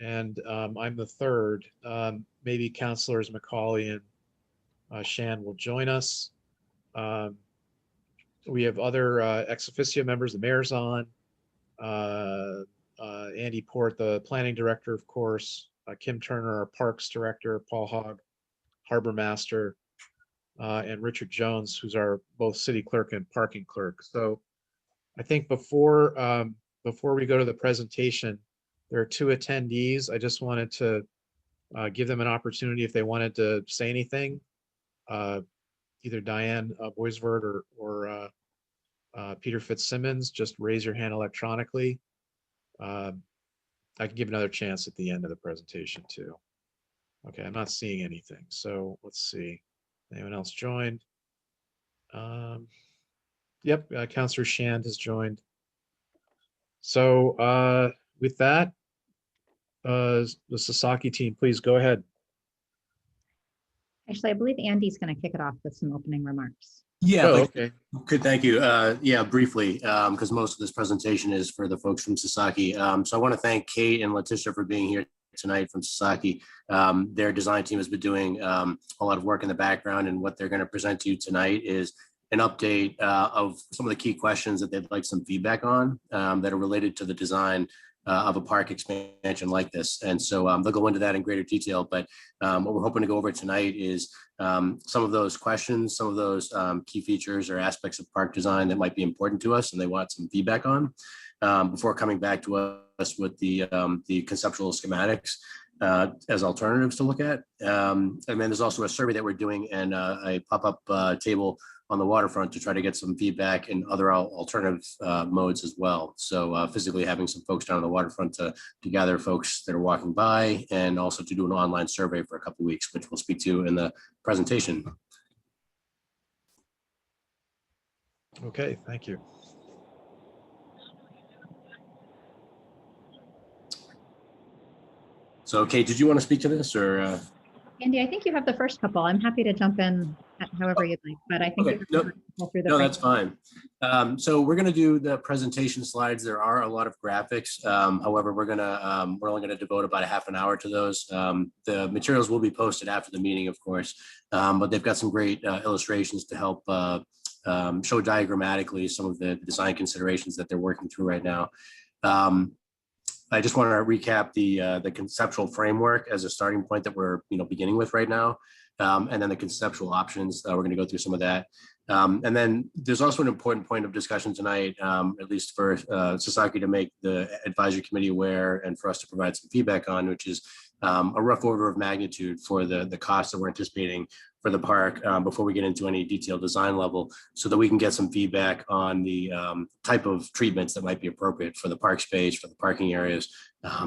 and I'm the third. Maybe Councilors McCauley and Shan will join us. Um, we have other ex officio members. The mayor's on. Andy Port, the planning director, of course. Kim Turner, our parks director. Paul Hogg, harbor master. And Richard Jones, who's our both city clerk and parking clerk. So I think before we go to the presentation, there are two attendees. I just wanted to give them an opportunity if they wanted to say anything. Either Diane Boisvert or Peter Fitzsimmons, just raise your hand electronically. I can give another chance at the end of the presentation too. Okay, I'm not seeing anything. So let's see. Anyone else joined? Yep, Councilor Shand has joined. So with that, the Sasaki team, please go ahead. Actually, I believe Andy's going to kick it off with some opening remarks. Yeah, okay. Good, thank you. Yeah, briefly, because most of this presentation is for the folks from Sasaki. So I want to thank Kate and Letitia for being here tonight from Sasaki. Their design team has been doing a lot of work in the background, and what they're going to present to you tonight is an update of some of the key questions that they'd like some feedback on that are related to the design of a park expansion like this. And so they'll go into that in greater detail, but what we're hoping to go over tonight is some of those questions, some of those key features or aspects of park design that might be important to us and they want some feedback on before coming back to us with the conceptual schematics as alternatives to look at. And then there's also a survey that we're doing and a pop-up table on the waterfront to try to get some feedback in other alternative modes as well. So physically having some folks down on the waterfront to gather folks that are walking by, and also to do an online survey for a couple of weeks, which we'll speak to in the presentation. Okay, thank you. So Kate, did you want to speak to this or? Andy, I think you have the first couple. I'm happy to jump in however you'd like, but I think okay. No, that's fine. So we're going to do the presentation slides. There are a lot of graphics. However, we're only going to devote about a half an hour to those. The materials will be posted after the meeting, of course, but they've got some great illustrations to help show diagrammatically some of the design considerations that they're working through right now. I just want to recap the conceptual framework as a starting point that we're beginning with right now, and then the conceptual options. We're going to go through some of that, and then there's also an important point of discussion tonight, at least for Sasaki to make the advisory committee aware and for us to provide some feedback on, which is a rough order of magnitude for the costs that we're anticipating for the park before we get into any detailed design level, so that we can get some feedback on the type of treatments that might be appropriate for the park space, for the parking areas,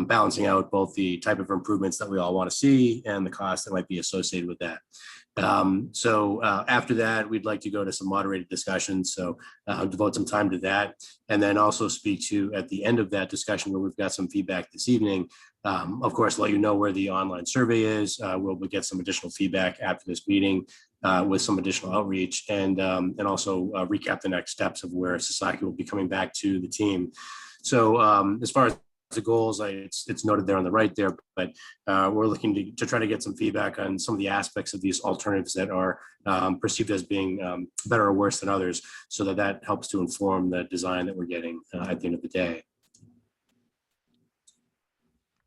balancing out both the type of improvements that we all want to see and the cost that might be associated with that. So after that, we'd like to go to some moderated discussions. So devote some time to that, and then also speak to, at the end of that discussion where we've got some feedback this evening, of course, let you know where the online survey is. We'll get some additional feedback after this meeting with some additional outreach, and also recap the next steps of where Sasaki will be coming back to the team. So as far as the goals, it's noted there on the right there, but we're looking to try to get some feedback on some of the aspects of these alternatives that are perceived as being better or worse than others, so that helps to inform the design that we're getting at the end of the day.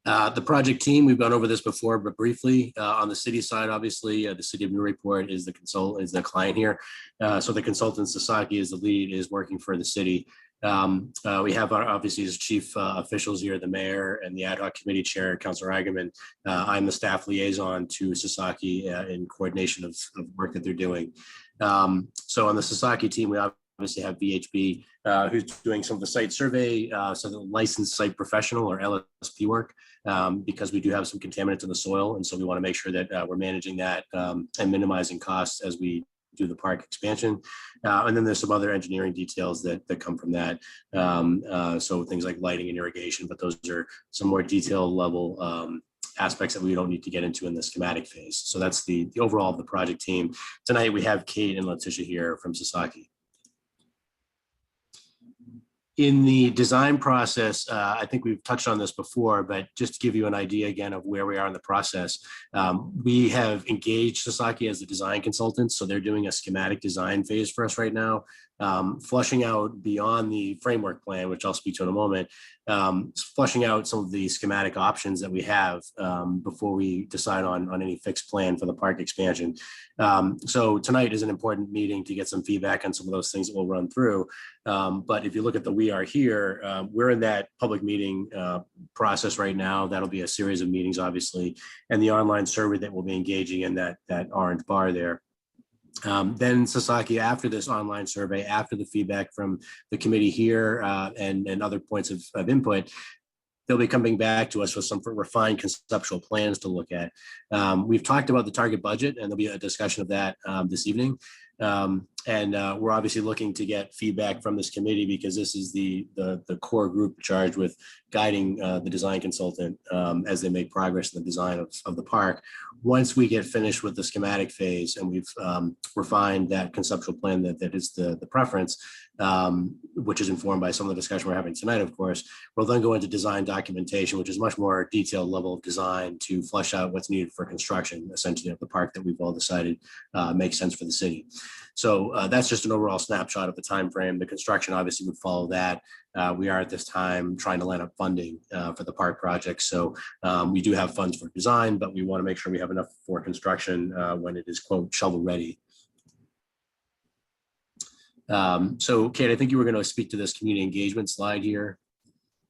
The project team, we've gone over this before, but briefly on the city side, obviously the city of Newburyport is the client here. So the consultant Sasaki is the lead, is working for the city. We have obviously as chief officials here, the mayor and the ad hoc committee chair, Councilor Eigenman. I'm the staff liaison to Sasaki in coordination of work that they're doing. So on the Sasaki team, we obviously have VHB, who's doing some of the site survey, so the licensed site professional or LSP work, because we do have some contaminants in the soil. And so we want to make sure that we're managing that and minimizing costs as we do the park expansion. And then there's some other engineering details that come from that. So things like lighting and irrigation, but those are some more detailed level aspects that we don't need to get into in the schematic phase. So that's the overall of the project team. Tonight we have Kate and Letitia here from Sasaki. In the design process, I think we've touched on this before, but just to give you an idea again of where we are in the process, we have engaged Sasaki as the design consultant. So they're doing a schematic design phase for us right now, flushing out beyond the framework plan, which I'll speak to in a moment, flushing out some of the schematic options that we have before we decide on any fixed plan for the park expansion. So tonight is an important meeting to get some feedback on some of those things that we'll run through. But if you look at the We Are Here, we're in that public meeting process right now. That'll be a series of meetings, obviously, and the online survey that we'll be engaging in, that orange bar there. Then Sasaki, after this online survey, after the feedback from the committee here and other points of input, they'll be coming back to us with some refined conceptual plans to look at. We've talked about the target budget, and there'll be a discussion of that this evening. We're obviously looking to get feedback from this committee because this is the core group charged with guiding the design consultant as they make progress in the design of the park. Once we get finished with the schematic phase and we've refined that conceptual plan that is the preference, which is informed by some of the discussion we're having tonight, of course, we'll then go into design documentation, which is much more detailed level of design to flesh out what's needed for construction, essentially, of the park that we've all decided makes sense for the city. So that's just an overall snapshot of the time frame. The construction obviously would follow that. We are at this time trying to line up funding for the park project. So we do have funds for design, but we want to make sure we have enough for construction when it is, quote, shovel ready. So Kate, I think you were going to speak to this community engagement slide here.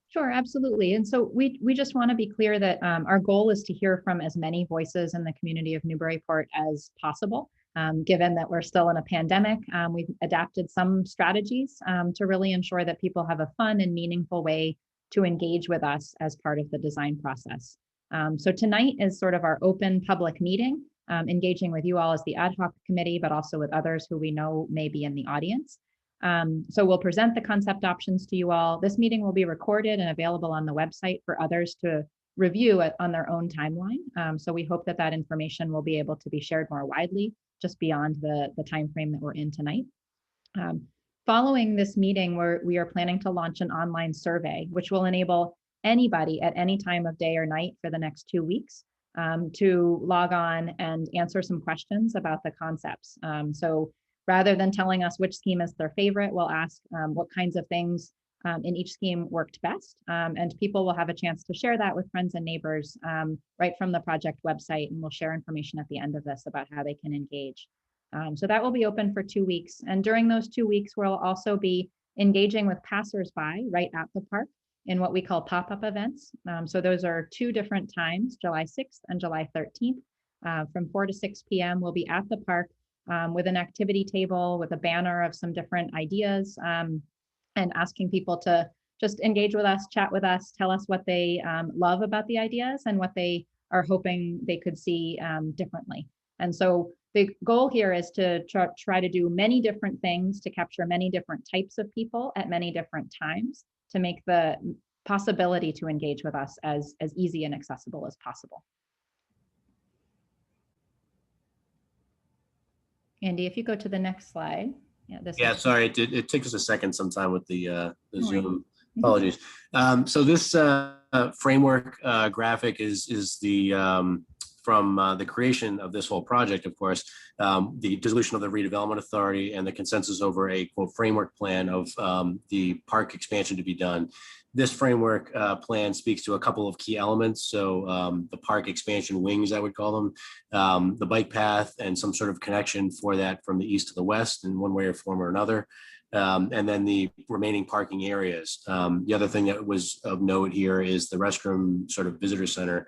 Sure, absolutely. And so we just want to be clear that our goal is to hear from as many voices in the community of Newburyport as possible. Given that we're still in a pandemic, we've adapted some strategies to really ensure that people have a fun and meaningful way to engage with us as part of the design process. So tonight is sort of our open public meeting, engaging with you all as the ad hoc committee, but also with others who we know may be in the audience. So we'll present the concept options to you all. This meeting will be recorded and available on the website for others to review it on their own timeline. So we hope that that information will be able to be shared more widely, just beyond the time frame that we're in tonight. Following this meeting, we are planning to launch an online survey, which will enable anybody at any time of day or night for the next 2 weeks to log on and answer some questions about the concepts. So rather than telling us which scheme is their favorite, we'll ask what kinds of things in each scheme worked best. And people will have a chance to share that with friends and neighbors right from the project website. And we'll share information at the end of this about how they can engage. So that will be open for 2 weeks. And during those 2 weeks, we'll also be engaging with passersby right at the park in what we call pop-up events. So those are 2 different times, July 6th and July 13th. From 4 to 6 p.m. we'll be at the park with an activity table with a banner of some different ideas and asking people to just engage with us, chat with us, tell us what they love about the ideas and what they are hoping they could see differently. And so the goal here is to try to do many different things to capture many different types of people at many different times to make the possibility to engage with us as easy and accessible as possible. Andy, if you go to the next slide. Yeah, sorry, it takes us a second sometime with the Zoom. Apologies. So this framework graphic is the from the creation of this whole project, of course, the dissolution of the redevelopment authority and the consensus over a, quote, framework plan of the park expansion to be done. This framework plan speaks to a couple of key elements. So the park expansion wings, I would call them, the bike path and some sort of connection for that from the east to the west in one way or form or another. And then the remaining parking areas. The other thing that was of note here is the restroom sort of visitor center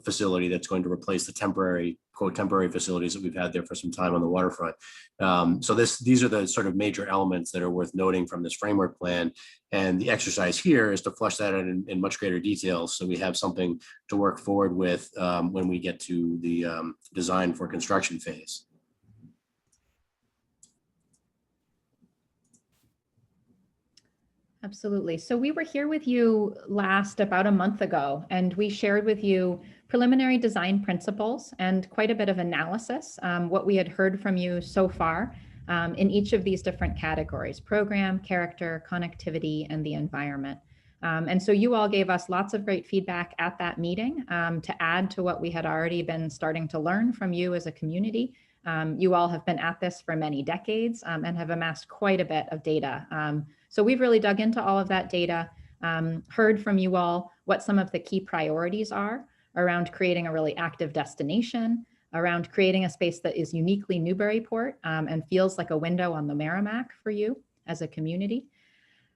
facility that's going to replace the temporary, quote, temporary facilities that we've had there for some time on the waterfront. So these are the sort of major elements that are worth noting from this framework plan. And the exercise here is to flesh that out in much greater detail. So we have something to work forward with when we get to the design for construction phase. Absolutely. So we were here with you last about a month ago, and we shared with you preliminary design principles and quite a bit of analysis, what we had heard from you so far in each of these different categories: program, character, connectivity, and the environment. And so you all gave us lots of great feedback at that meeting to add to what we had already been starting to learn from you as a community. You all have been at this for many decades and have amassed quite a bit of data. So we've really dug into all of that data, heard from you all what some of the key priorities are around creating a really active destination, around creating a space that is uniquely Newburyport and feels like a window on the Merrimack for you as a community.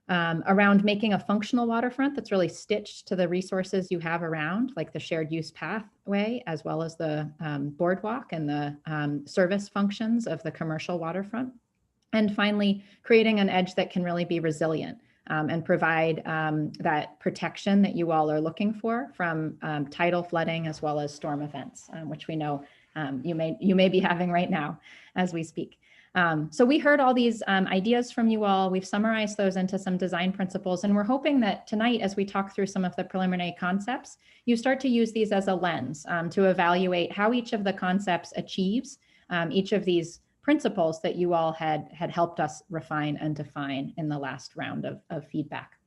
Around making a functional waterfront that's really stitched to the resources you have around, like the shared use pathway, as well as the boardwalk and the service functions of the commercial waterfront. And finally, creating an edge that can really be resilient and provide that protection that you all are looking for from tidal flooding as well as storm events, which we know you may be having right now as we speak. So we heard all these ideas from you all. We've summarized those into some design principles, and we're hoping that tonight, as we talk through some of the preliminary concepts, you start to use these as a lens to evaluate how each of the concepts achieves each of these principles that you all had helped us refine and define in the last round of feedback.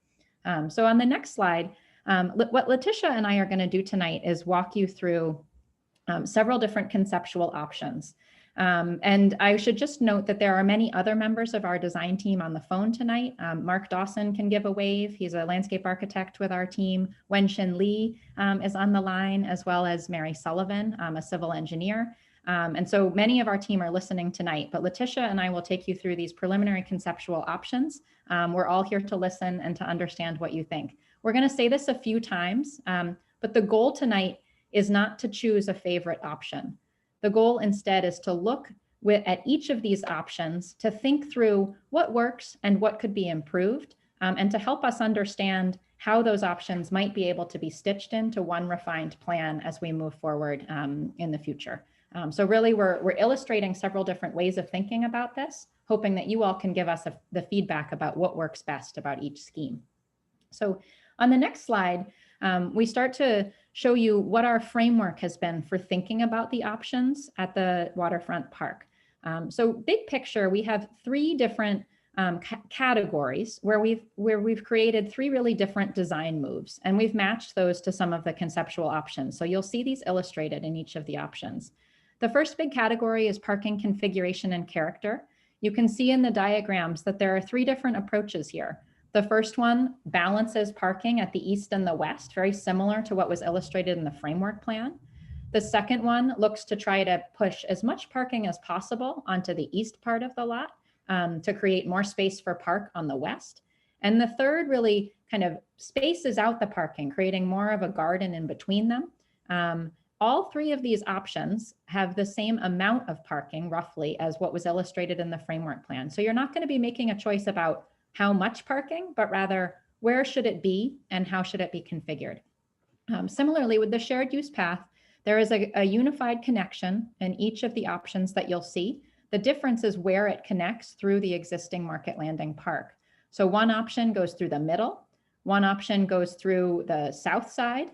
So on the next slide, what Letitia and I are going to do tonight is walk you through several different conceptual options. And I should just note that there are many other members of our design team on the phone tonight. Mark Dawson can give a wave. He's a landscape architect with our team. Wen-Shin Lee is on the line, as well as Mary Sullivan, a civil engineer. And so many of our team are listening tonight, but Letitia and I will take you through these preliminary conceptual options. We're all here to listen and to understand what you think. We're going to say this a few times, but the goal tonight is not to choose a favorite option. The goal instead is to look at each of these options, to think through what works and what could be improved, and to help us understand how those options might be able to be stitched into one refined plan as we move forward in the future. So really, we're illustrating several different ways of thinking about this, hoping that you all can give us the feedback about what works best about each scheme. So on the next slide, we start to show you what our framework has been for thinking about the options at the waterfront park. So big picture, we have three different categories where we've created three really different design moves, and we've matched those to some of the conceptual options. So you'll see these illustrated in each of the options. The first big category is parking configuration and character. You can see in the diagrams that there are three different approaches here. The first one balances parking at the east and the west, very similar to what was illustrated in the framework plan. The second one looks to try to push as much parking as possible onto the east part of the lot to create more space for park on the west. And the third really kind of spaces out the parking, creating more of a garden in between them. All three of these options have the same amount of parking, roughly, as what was illustrated in the framework plan. So you're not going to be making a choice about how much parking, but rather where should it be and how should it be configured. Similarly, with the shared use path, there is a unified connection in each of the options that you'll see. The difference is where it connects through the existing Market Landing Park. So one option goes through the middle, one option goes through the south side,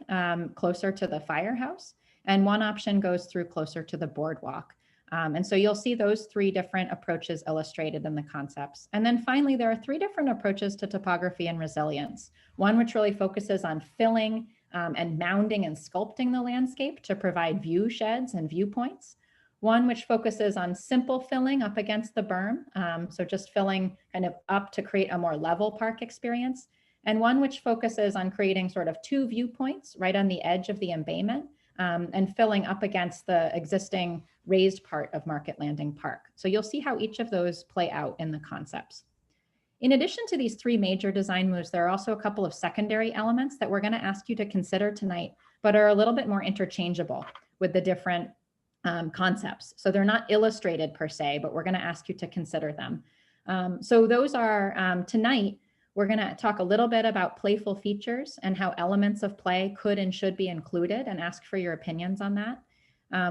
closer to the firehouse, and one option goes through closer to the boardwalk. And so you'll see those three different approaches illustrated in the concepts. And then finally, there are three different approaches to topography and resilience. One which really focuses on filling and mounding and sculpting the landscape to provide view sheds and viewpoints. One which focuses on simple filling up against the berm, so just filling kind of up to create a more level park experience. And one which focuses on creating sort of two viewpoints right on the edge of the embayment and filling up against the existing raised part of Market Landing Park. So you'll see how each of those play out in the concepts. In addition to these three major design moves, there are also a couple of secondary elements that we're going to ask you to consider tonight, but are a little bit more interchangeable with the different concepts. So they're not illustrated per se, but we're going to ask you to consider them. So those are tonight, we're going to talk a little bit about playful features and how elements of play could and should be included and ask for your opinions on that.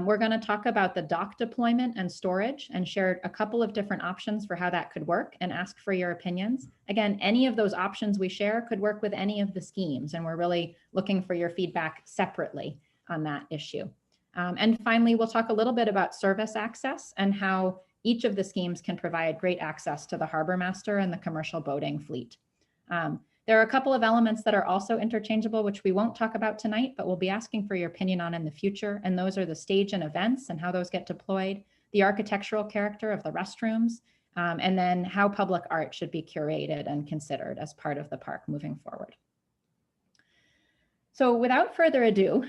We're going to talk about the dock deployment and storage and share a couple of different options for how that could work and ask for your opinions. Again, any of those options we share could work with any of the schemes, and we're really looking for your feedback separately on that issue. And finally, we'll talk a little bit about service access and how each of the schemes can provide great access to the harbor master and the commercial boating fleet. There are a couple of elements that are also interchangeable, which we won't talk about tonight, but we'll be asking for your opinion on in the future. And those are the stage and events and how those get deployed, the architectural character of the restrooms, and then how public art should be curated and considered as part of the park moving forward. So without further ado,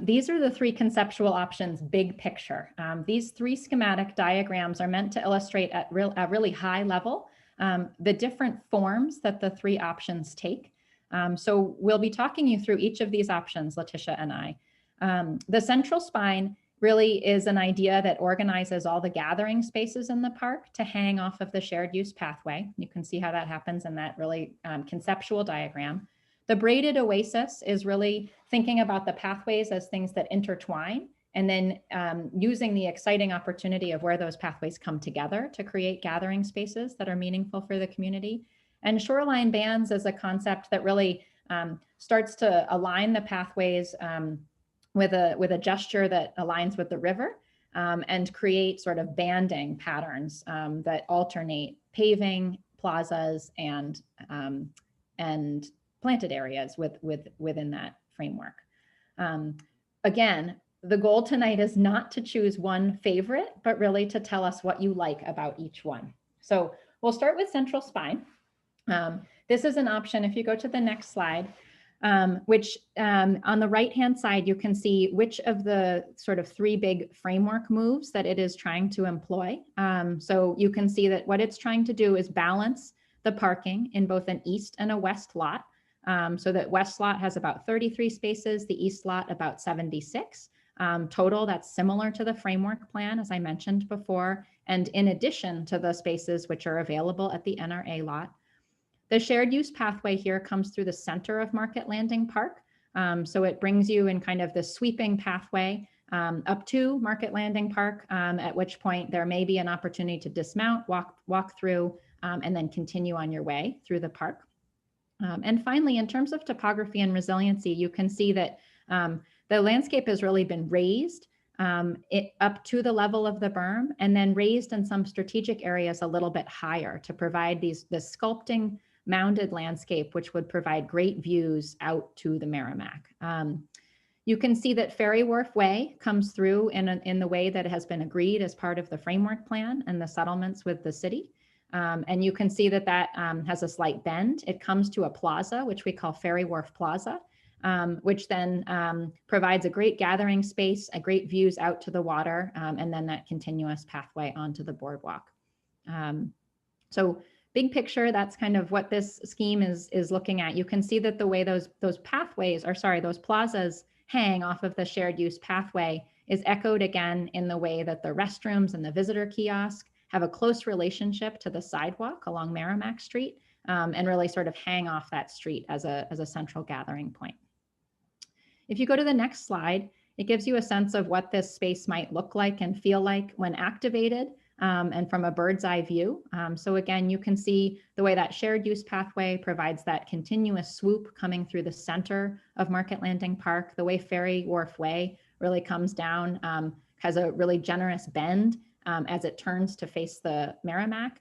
these are the three conceptual options, big picture. These three schematic diagrams are meant to illustrate at a really high level the different forms that the three options take. So we'll be talking you through each of these options, Letitia and I. The central spine really is an idea that organizes all the gathering spaces in the park to hang off of the shared use pathway. You can see how that happens in that really conceptual diagram. The braided oasis is really thinking about the pathways as things that intertwine, and then using the exciting opportunity of where those pathways come together to create gathering spaces that are meaningful for the community. And shoreline bands is a concept that really starts to align the pathways with a gesture that aligns with the river and create sort of banding patterns that alternate paving, plazas, and planted areas within that framework. Again, the goal tonight is not to choose one favorite, but really to tell us what you like about each one. So we'll start with central spine. This is an option, if you go to the next slide, which on the right-hand side, you can see which of the sort of three big framework moves that it is trying to employ. So you can see that what it's trying to do is balance the parking in both an east and a west lot. So that west lot has about 33 spaces, the east lot about 76. Total, that's similar to the framework plan, as I mentioned before, and in addition to the spaces which are available at the NRA lot. The shared use pathway here comes through the center of Market Landing Park. So it brings you in kind of this sweeping pathway up to Market Landing Park, at which point there may be an opportunity to dismount, walk through, and then continue on your way through the park. And finally, in terms of topography and resiliency, you can see that the landscape has really been raised up to the level of the berm, and then raised in some strategic areas a little bit higher to provide this sculpting mounded landscape, which would provide great views out to the Merrimack. You can see that Ferry Wharf Way comes through in the way that has been agreed as part of the framework plan and the settlements with the city. And you can see that that has a slight bend. It comes to a plaza, which we call Ferry Wharf Plaza, which then provides a great gathering space, a great views out to the water, and then that continuous pathway onto the boardwalk. So big picture, that's kind of what this scheme is looking at. You can see that the way those pathways, or sorry, those plazas hang off of the shared use pathway is echoed again in the way that the restrooms and the visitor kiosk have a close relationship to the sidewalk along Merrimack Street, and really sort of hang off that street as a central gathering point. If you go to the next slide, it gives you a sense of what this space might look like and feel like when activated, and from a bird's eye view. So again, you can see the way that shared use pathway provides that continuous swoop coming through the center of Market Landing Park. The way Ferry Wharf Way really comes down, has a really generous bend as it turns to face the Merrimack.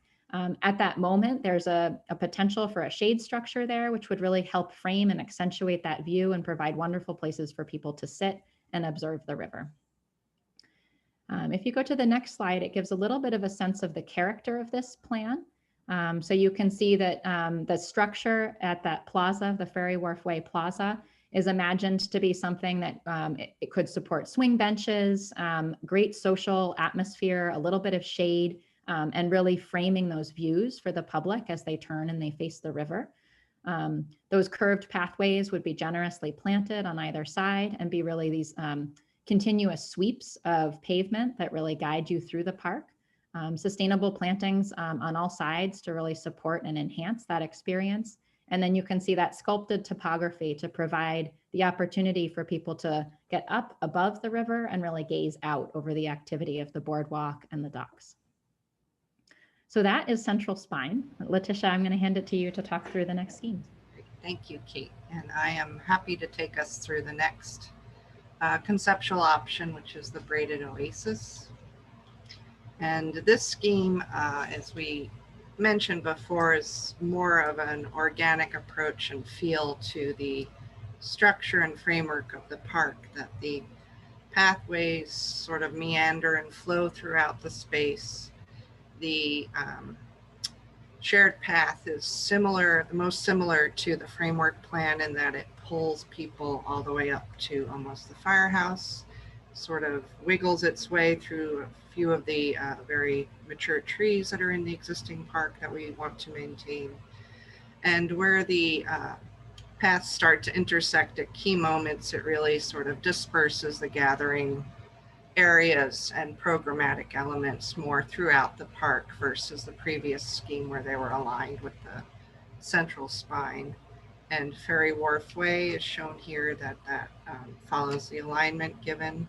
At that moment, there's a potential for a shade structure there, which would really help frame and accentuate that view and provide wonderful places for people to sit and observe the river. If you go to the next slide, it gives a little bit of a sense of the character of this plan. So you can see that the structure at that plaza, the Ferry Wharf Way Plaza, is imagined to be something that it could support swing benches, great social atmosphere, a little bit of shade, and really framing those views for the public as they turn and they face the river. Those curved pathways would be generously planted on either side and be really these continuous sweeps of pavement that really guide you through the park. Sustainable plantings on all sides to really support and enhance that experience. And then you can see that sculpted topography to provide the opportunity for people to get up above the river and really gaze out over the activity of the boardwalk and the docks. So that is Central Spine. Letitia, I'm going to hand it to you to talk through the next scheme. Thank you, Kate. And I am happy to take us through the next conceptual option, which is the Braided Oasis. And this scheme, as we mentioned before, is more of an organic approach and feel to the structure and framework of the park, that the pathways sort of meander and flow throughout the space. The shared path is similar, the most similar to the framework plan in that it pulls people all the way up to almost the firehouse, sort of wiggles its way through a few of the very mature trees that are in the existing park that we want to maintain. And where the paths start to intersect at key moments, it really sort of disperses the gathering areas and programmatic elements more throughout the park versus the previous scheme where they were aligned with the central spine. And Ferry Wharf Way is shown here, that follows the alignment given.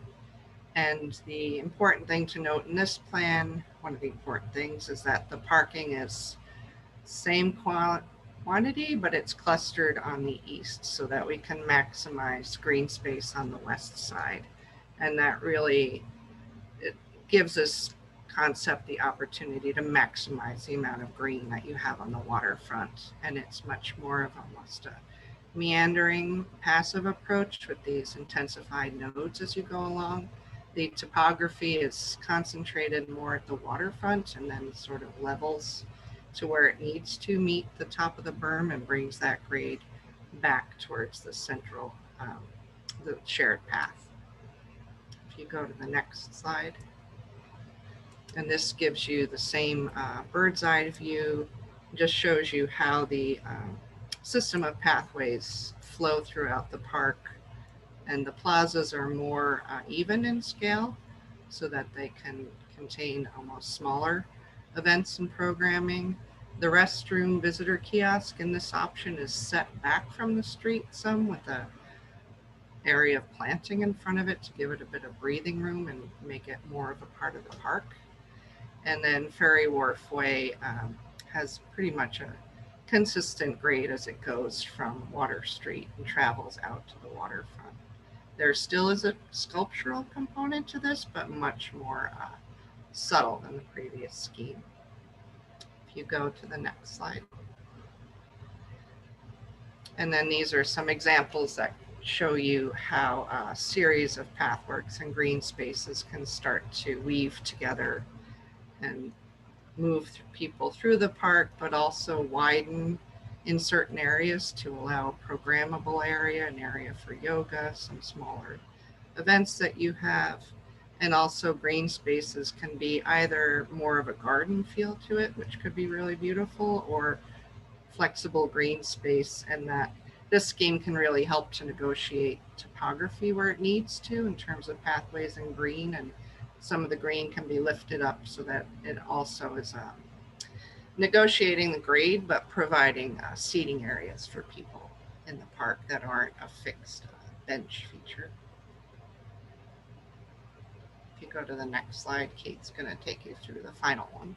And the important thing to note in this plan, one of the important things, is that the parking is same quantity, but it's clustered on the east so that we can maximize green space on the west side. And that really, it gives this concept the opportunity to maximize the amount of green that you have on the waterfront. And it's much more of almost a meandering passive approach with these intensified nodes as you go along. The topography is concentrated more at the waterfront and then sort of levels to where it needs to meet the top of the berm and brings that grade back towards the central, the shared path. If you go to the next slide, and this gives you the same bird's eye view, just shows you how the system of pathways flow throughout the park. And the plazas are more even in scale so that they can contain almost smaller events and programming. The restroom visitor kiosk in this option is set back from the street some, with a area of planting in front of it to give it a bit of breathing room and make it more of a part of the park. And then Ferry Wharf Way has pretty much a consistent grade as it goes from Water Street and travels out to the waterfront. There still is a sculptural component to this, but much more subtle than the previous scheme. If you go to the next slide. And then these are some examples that show you how a series of pathworks and green spaces can start to weave together and move people through the park, but also widen in certain areas to allow a programmable area, an area for yoga, some smaller events that you have. And also green spaces can be either more of a garden feel to it, which could be really beautiful, or flexible green space, and that this scheme can really help to negotiate topography where it needs to in terms of pathways and green, and some of the green can be lifted up so that it also is negotiating the grade, but providing seating areas for people in the park that aren't a fixed bench feature. If you go to the next slide, Kate's going to take you through the final one.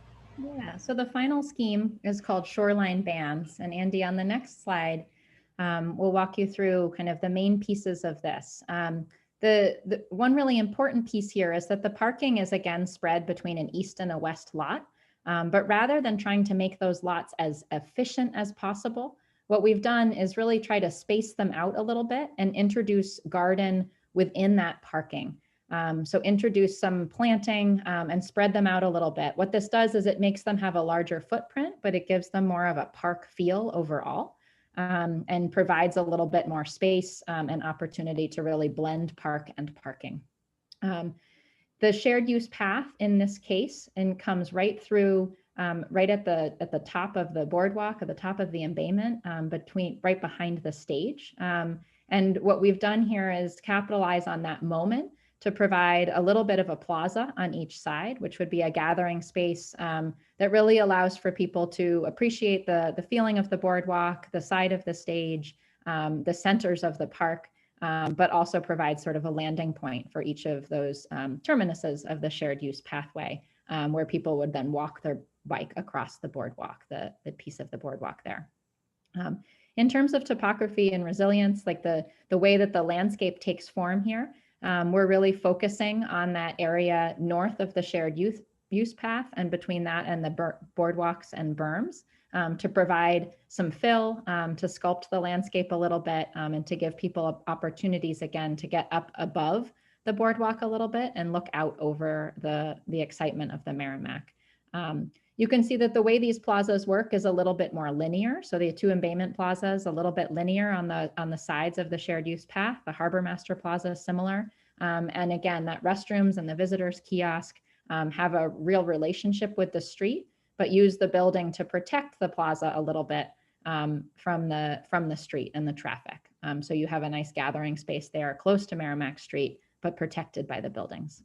Yeah, so the final scheme is called Shoreline Bands. And Andy, on the next slide, we'll walk you through kind of the main pieces of this. The one really important piece here is that the parking is again spread between an east and a west lot. But rather than trying to make those lots as efficient as possible, what we've done is really try to space them out a little bit and introduce garden within that parking. So introduce some planting and spread them out a little bit. What this does is it makes them have a larger footprint, but it gives them more of a park feel overall, and provides a little bit more space and opportunity to really blend park and parking. The shared use path in this case and comes right through, right at the top of the boardwalk, at the top of the embayment, right behind the stage. And what we've done here is capitalize on that moment to provide a little bit of a plaza on each side, which would be a gathering space that really allows for people to appreciate the feeling of the boardwalk, the side of the stage, the centers of the park, but also provide sort of a landing point for each of those terminuses of the shared use pathway, where people would then walk their bike across the boardwalk, the piece of the boardwalk there. In terms of topography and resilience, like the way that the landscape takes form here, we're really focusing on that area north of the shared use path and between that and the boardwalks and berms to provide some fill, to sculpt the landscape a little bit, and to give people opportunities again to get up above the boardwalk a little bit and look out over the excitement of the Merrimack. You can see that the way these plazas work is a little bit more linear. So the two embayment plazas, a little bit linear on the sides of the shared use path. The Harbor Master Plaza is similar. And again, that restrooms and the visitors kiosk have a real relationship with the street, but use the building to protect the plaza a little bit from the street and the traffic. So you have a nice gathering space there close to Merrimack Street, but protected by the buildings.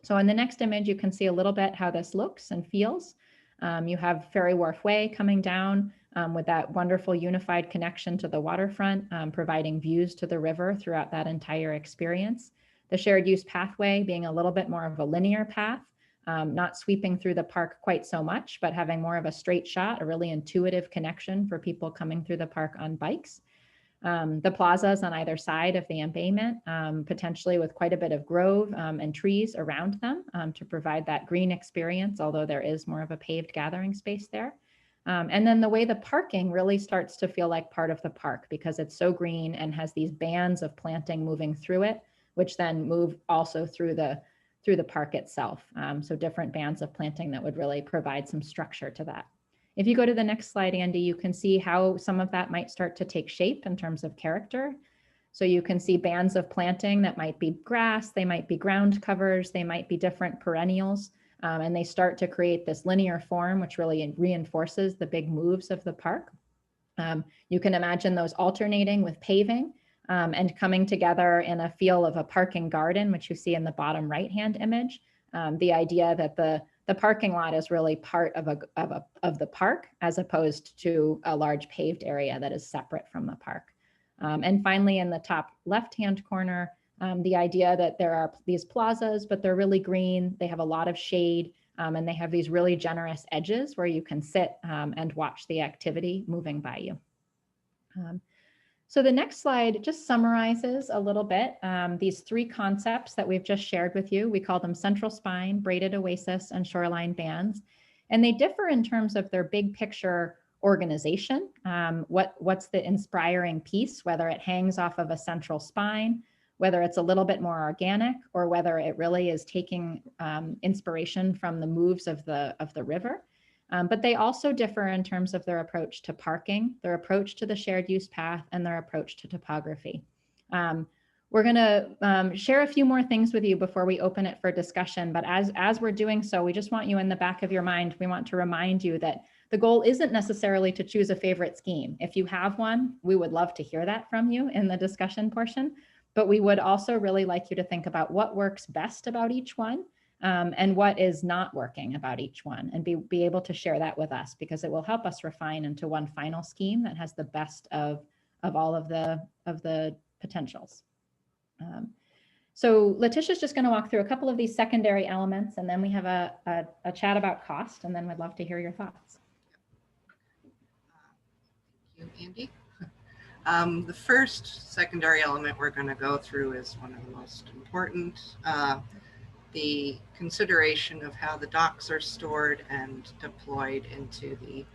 So in the next image, you can see a little bit how this looks and feels. You have Ferry Wharf Way coming down with that wonderful unified connection to the waterfront, providing views to the river throughout that entire experience. The shared use pathway being a little bit more of a linear path, not sweeping through the park quite so much, but having more of a straight shot, a really intuitive connection for people coming through the park on bikes. The plazas on either side of the embayment, potentially with quite a bit of grove and trees around them to provide that green experience, although there is more of a paved gathering space there. And then the way the parking really starts to feel like part of the park because it's so green and has these bands of planting moving through it, which then move also through the park itself. So different bands of planting that would really provide some structure to that. If you go to the next slide, Andy, you can see how some of that might start to take shape in terms of character. So you can see bands of planting that might be grass, they might be ground covers, they might be different perennials, and they start to create this linear form, which really reinforces the big moves of the park. You can imagine those alternating with paving and coming together in a feel of a parking garden, which you see in the bottom right-hand image. The idea that the parking lot is really part of the park as opposed to a large paved area that is separate from the park. And finally, in the top left-hand corner, the idea that there are these plazas, but they're really green. They have a lot of shade and they have these really generous edges where you can sit and watch the activity moving by you. So the next slide just summarizes a little bit these three concepts that we've just shared with you. We call them Central Spine, Braided Oasis, and Shoreline Bands. And they differ in terms of their big picture organization. What's the inspiring piece, whether it hangs off of a central spine, whether it's a little bit more organic, or whether it really is taking inspiration from the moves of the river. But they also differ in terms of their approach to parking, their approach to the shared use path, and their approach to topography. We're going to share a few more things with you before we open it for discussion. But as we're doing so, we just want you in the back of your mind, we want to remind you that the goal isn't necessarily to choose a favorite scheme. If you have one, we would love to hear that from you in the discussion portion. But we would also really like you to think about what works best about each one. And what is not working about each one, and be able to share that with us, because it will help us refine into one final scheme that has the best of all of the potentials. So Letitia's just going to walk through a couple of these secondary elements, and then we have a chat about cost, and then we'd love to hear your thoughts. Thank you, Andy. The first secondary element we're going to go through is one of the most important. The consideration of how the docks are stored and deployed into the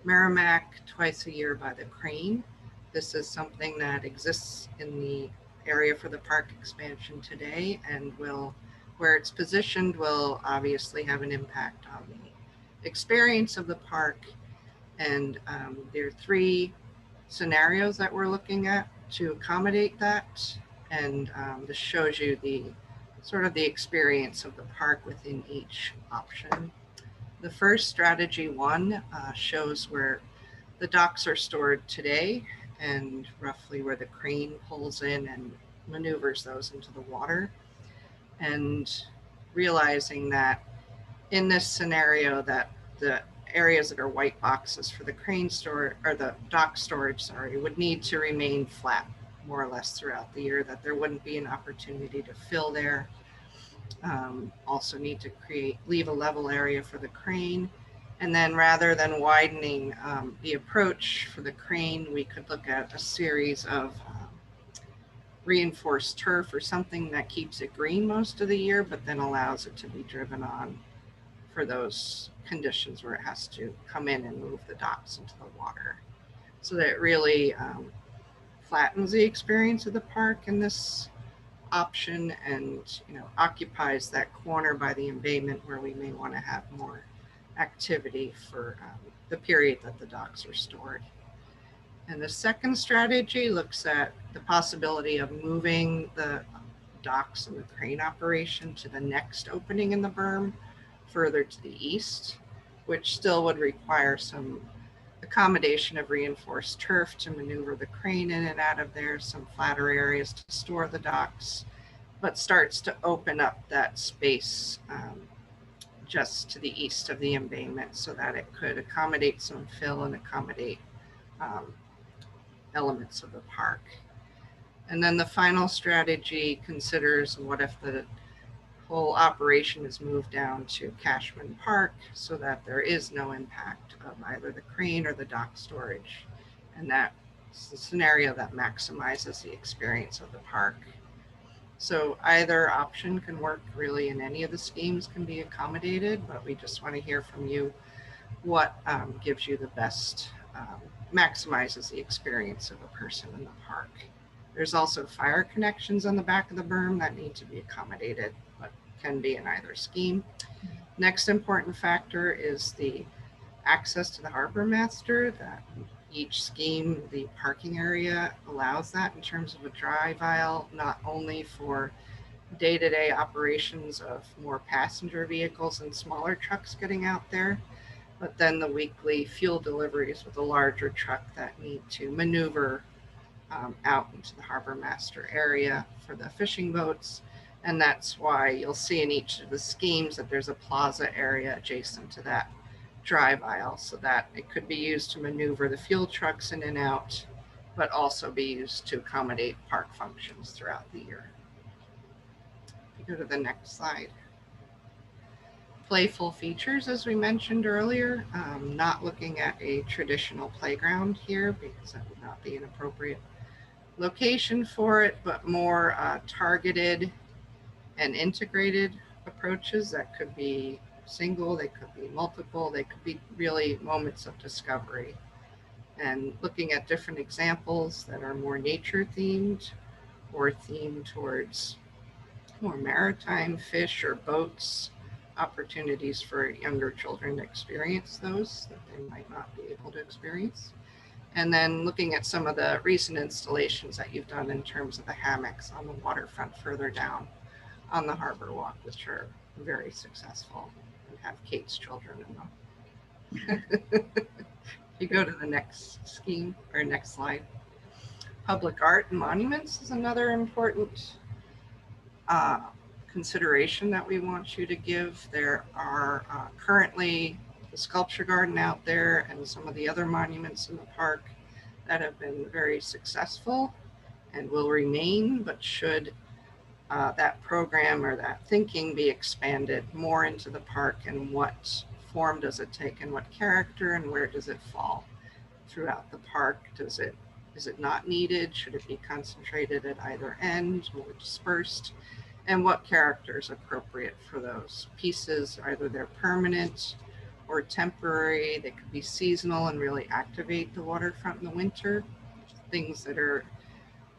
Merrimack twice a year by the crane. This is something that exists in the area for the park expansion today, and where it's positioned will obviously have an impact on the experience of the park. And there are three scenarios that we're looking at to accommodate that. And this shows you the sort of the experience of the park within each option. The first, strategy one, shows where the docks are stored today and roughly where the crane pulls in and maneuvers those into the water. And realizing that in this scenario that the areas that are white boxes for the crane store, or the dock storage, sorry, would need to remain flat more or less throughout the year, that there wouldn't be an opportunity to fill there. Also need to leave a level area for the crane. And then rather than widening the approach for the crane, we could look at a series of reinforced turf or something that keeps it green most of the year, but then allows it to be driven on for those conditions where it has to come in and move the docks into the water. So that it really flattens the experience of the park in this option, and occupies that corner by the embayment where we may want to have more activity for the period that the docks are stored. And the second strategy looks at the possibility of moving the docks and the crane operation to the next opening in the berm further to the east, which still would require some accommodation of reinforced turf to maneuver the crane in and out of there, some flatter areas to store the docks, but starts to open up that space just to the east of the embayment so that it could accommodate some fill and accommodate elements of the park. And then the final strategy considers what if the whole operation is moved down to Cashman Park so that there is no impact of either the crane or the dock storage. And that's the scenario that maximizes the experience of the park. So either option can work really, in any of the schemes can be accommodated, but we just want to hear from you what gives you the best, maximizes the experience of a person in the park. There's also fire connections on the back of the berm that need to be accommodated, but can be in either scheme. Next important factor is the access to the harbor master. That each scheme, the parking area allows that in terms of a drive aisle, not only for day-to-day operations of more passenger vehicles and smaller trucks getting out there, but then the weekly fuel deliveries with a larger truck that need to maneuver out into the harbor master area for the fishing boats. And that's why you'll see in each of the schemes that there's a plaza area adjacent to that drive aisle, so that it could be used to maneuver the fuel trucks in and out, but also be used to accommodate park functions throughout the year. If you go to the next slide. Playful features, as we mentioned earlier, not looking at a traditional playground here because that would not be an appropriate location for it, but more targeted and integrated approaches that could be single, they could be multiple, they could be really moments of discovery. And looking at different examples that are more nature themed or themed towards more maritime, fish or boats, opportunities for younger children to experience those that they might not be able to experience. And then looking at some of the recent installations that you've done in terms of the hammocks on the waterfront further down on the harbor walk, which are very successful and have Kate's children in them. If you go to the next scheme or next slide. Public art and monuments is another important consideration that we want you to give. There are currently the sculpture garden out there and some of the other monuments in the park that have been very successful and will remain, but should that program or that thinking be expanded more into the park, and what form does it take and what character and where does it fall throughout the park? Is it not needed? Should it be concentrated at either end, more dispersed? And what character is appropriate for those pieces? Either they're permanent or temporary. They could be seasonal and really activate the waterfront in the winter. Things that are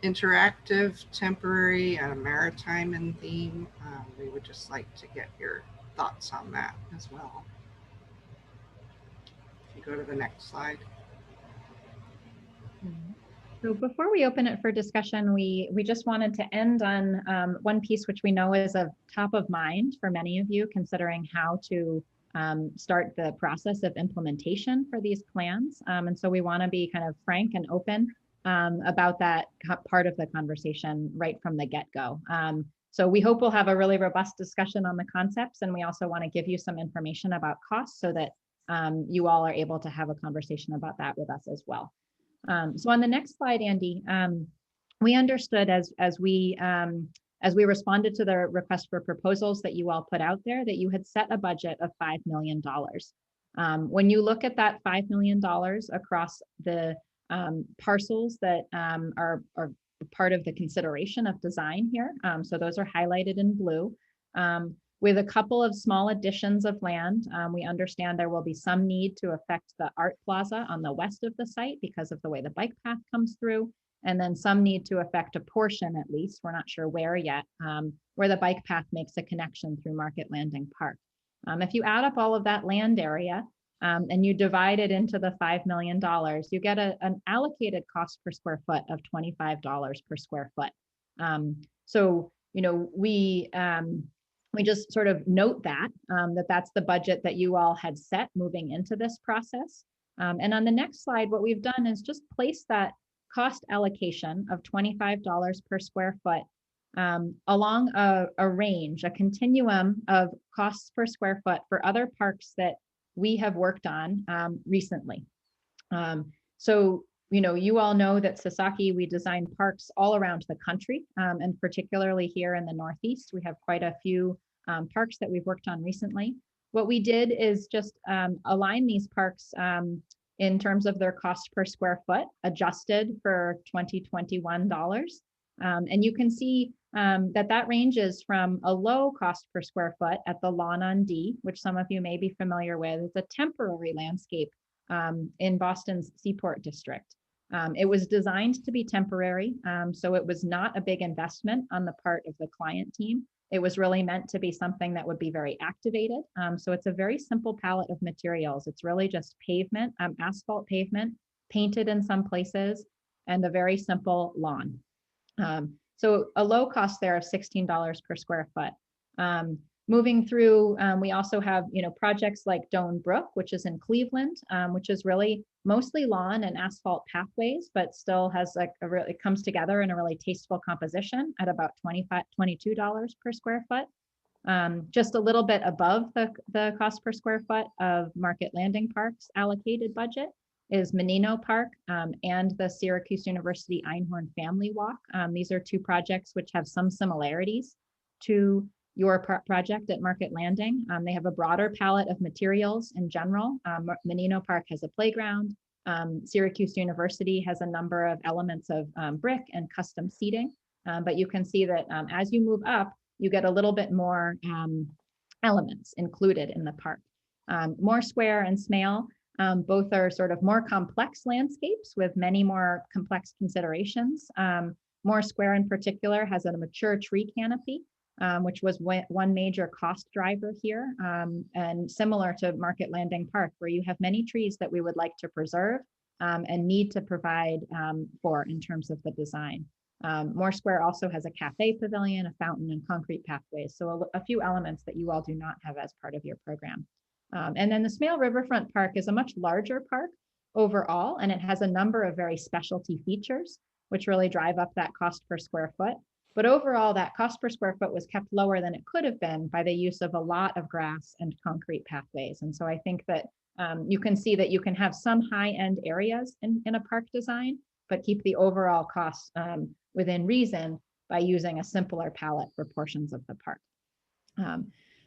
interactive, temporary, maritime in theme. We would just like to get your thoughts on that as well. If you go to the next slide. So before we open it for discussion, we just wanted to end on one piece which we know is of top of mind for many of you, considering how to start the process of implementation for these plans. And so we want to be kind of frank and open about that part of the conversation right from the get-go. So we hope we'll have a really robust discussion on the concepts, and we also want to give you some information about costs so that you all are able to have a conversation about that with us as well. So on the next slide, Andy, we understood as we responded to the request for proposals that you all put out there that you had set a budget of $5 million. When you look at that $5 million across the parcels that are part of the consideration of design here, so those are highlighted in blue. with a couple of small additions of land. We understand there will be some need to affect the art plaza on the west of the site because of the way the bike path comes through, and then some need to affect a portion, at least, we're not sure where yet, where the bike path makes a connection through Market Landing Park. If you add up all of that land area and you divide it into the $5 million, you get an allocated cost per square foot of $25 per square foot. So, you know, we just sort of note that, that's the budget that you all had set moving into this process. And on the next slide, what we've done is just place that cost allocation of $25 per square foot along a range, a continuum of costs per square foot for other parks that we have worked on recently. So, you know, you all know that Sasaki, we design parks all around the country, and particularly here in the Northeast, we have quite a few parks that we've worked on recently. What we did is just align these parks in terms of their cost per square foot, adjusted for 2021 dollars. And you can see that ranges from a low cost per square foot at the Lawn on D, which some of you may be familiar with. It's a temporary landscape in Boston's Seaport District. It was designed to be temporary, so it was not a big investment on the part of the client team. It was really meant to be something that would be very activated. So it's a very simple palette of materials. It's really just pavement, asphalt pavement, painted in some places, and a very simple lawn. So a low cost there of $16 per square foot. Moving through, we also have, you know, projects like Doan Brook, which is in Cleveland, which is really mostly lawn and asphalt pathways, but still has like it comes together in a really tasteful composition at about $22 per square foot. Just a little bit above the cost per square foot of Market Landing Park's allocated budget is Menino Park and the Syracuse University Einhorn Family Walk. These are two projects which have some similarities to your project at Market Landing. They have a broader palette of materials in general. Menino Park has a playground. Syracuse University has a number of elements of brick and custom seating. But you can see that as you move up, you get a little bit more elements included in the park. More Square and Smale, both are sort of more complex landscapes with many more complex considerations. More Square in particular has a mature tree canopy, which was one major cost driver here, and similar to Market Landing Park, where you have many trees that we would like to preserve and need to provide for in terms of the design. More Square also has a cafe pavilion, a fountain, and concrete pathways. So a few elements that you all do not have as part of your program. And then the Smale Riverfront Park is a much larger park overall, and it has a number of very specialty features, which really drive up that cost per square foot. But overall, that cost per square foot was kept lower than it could have been by the use of a lot of grass and concrete pathways. And so I think that you can see that you can have some high-end areas in a park design, but keep the overall cost within reason by using a simpler palette for portions of the park.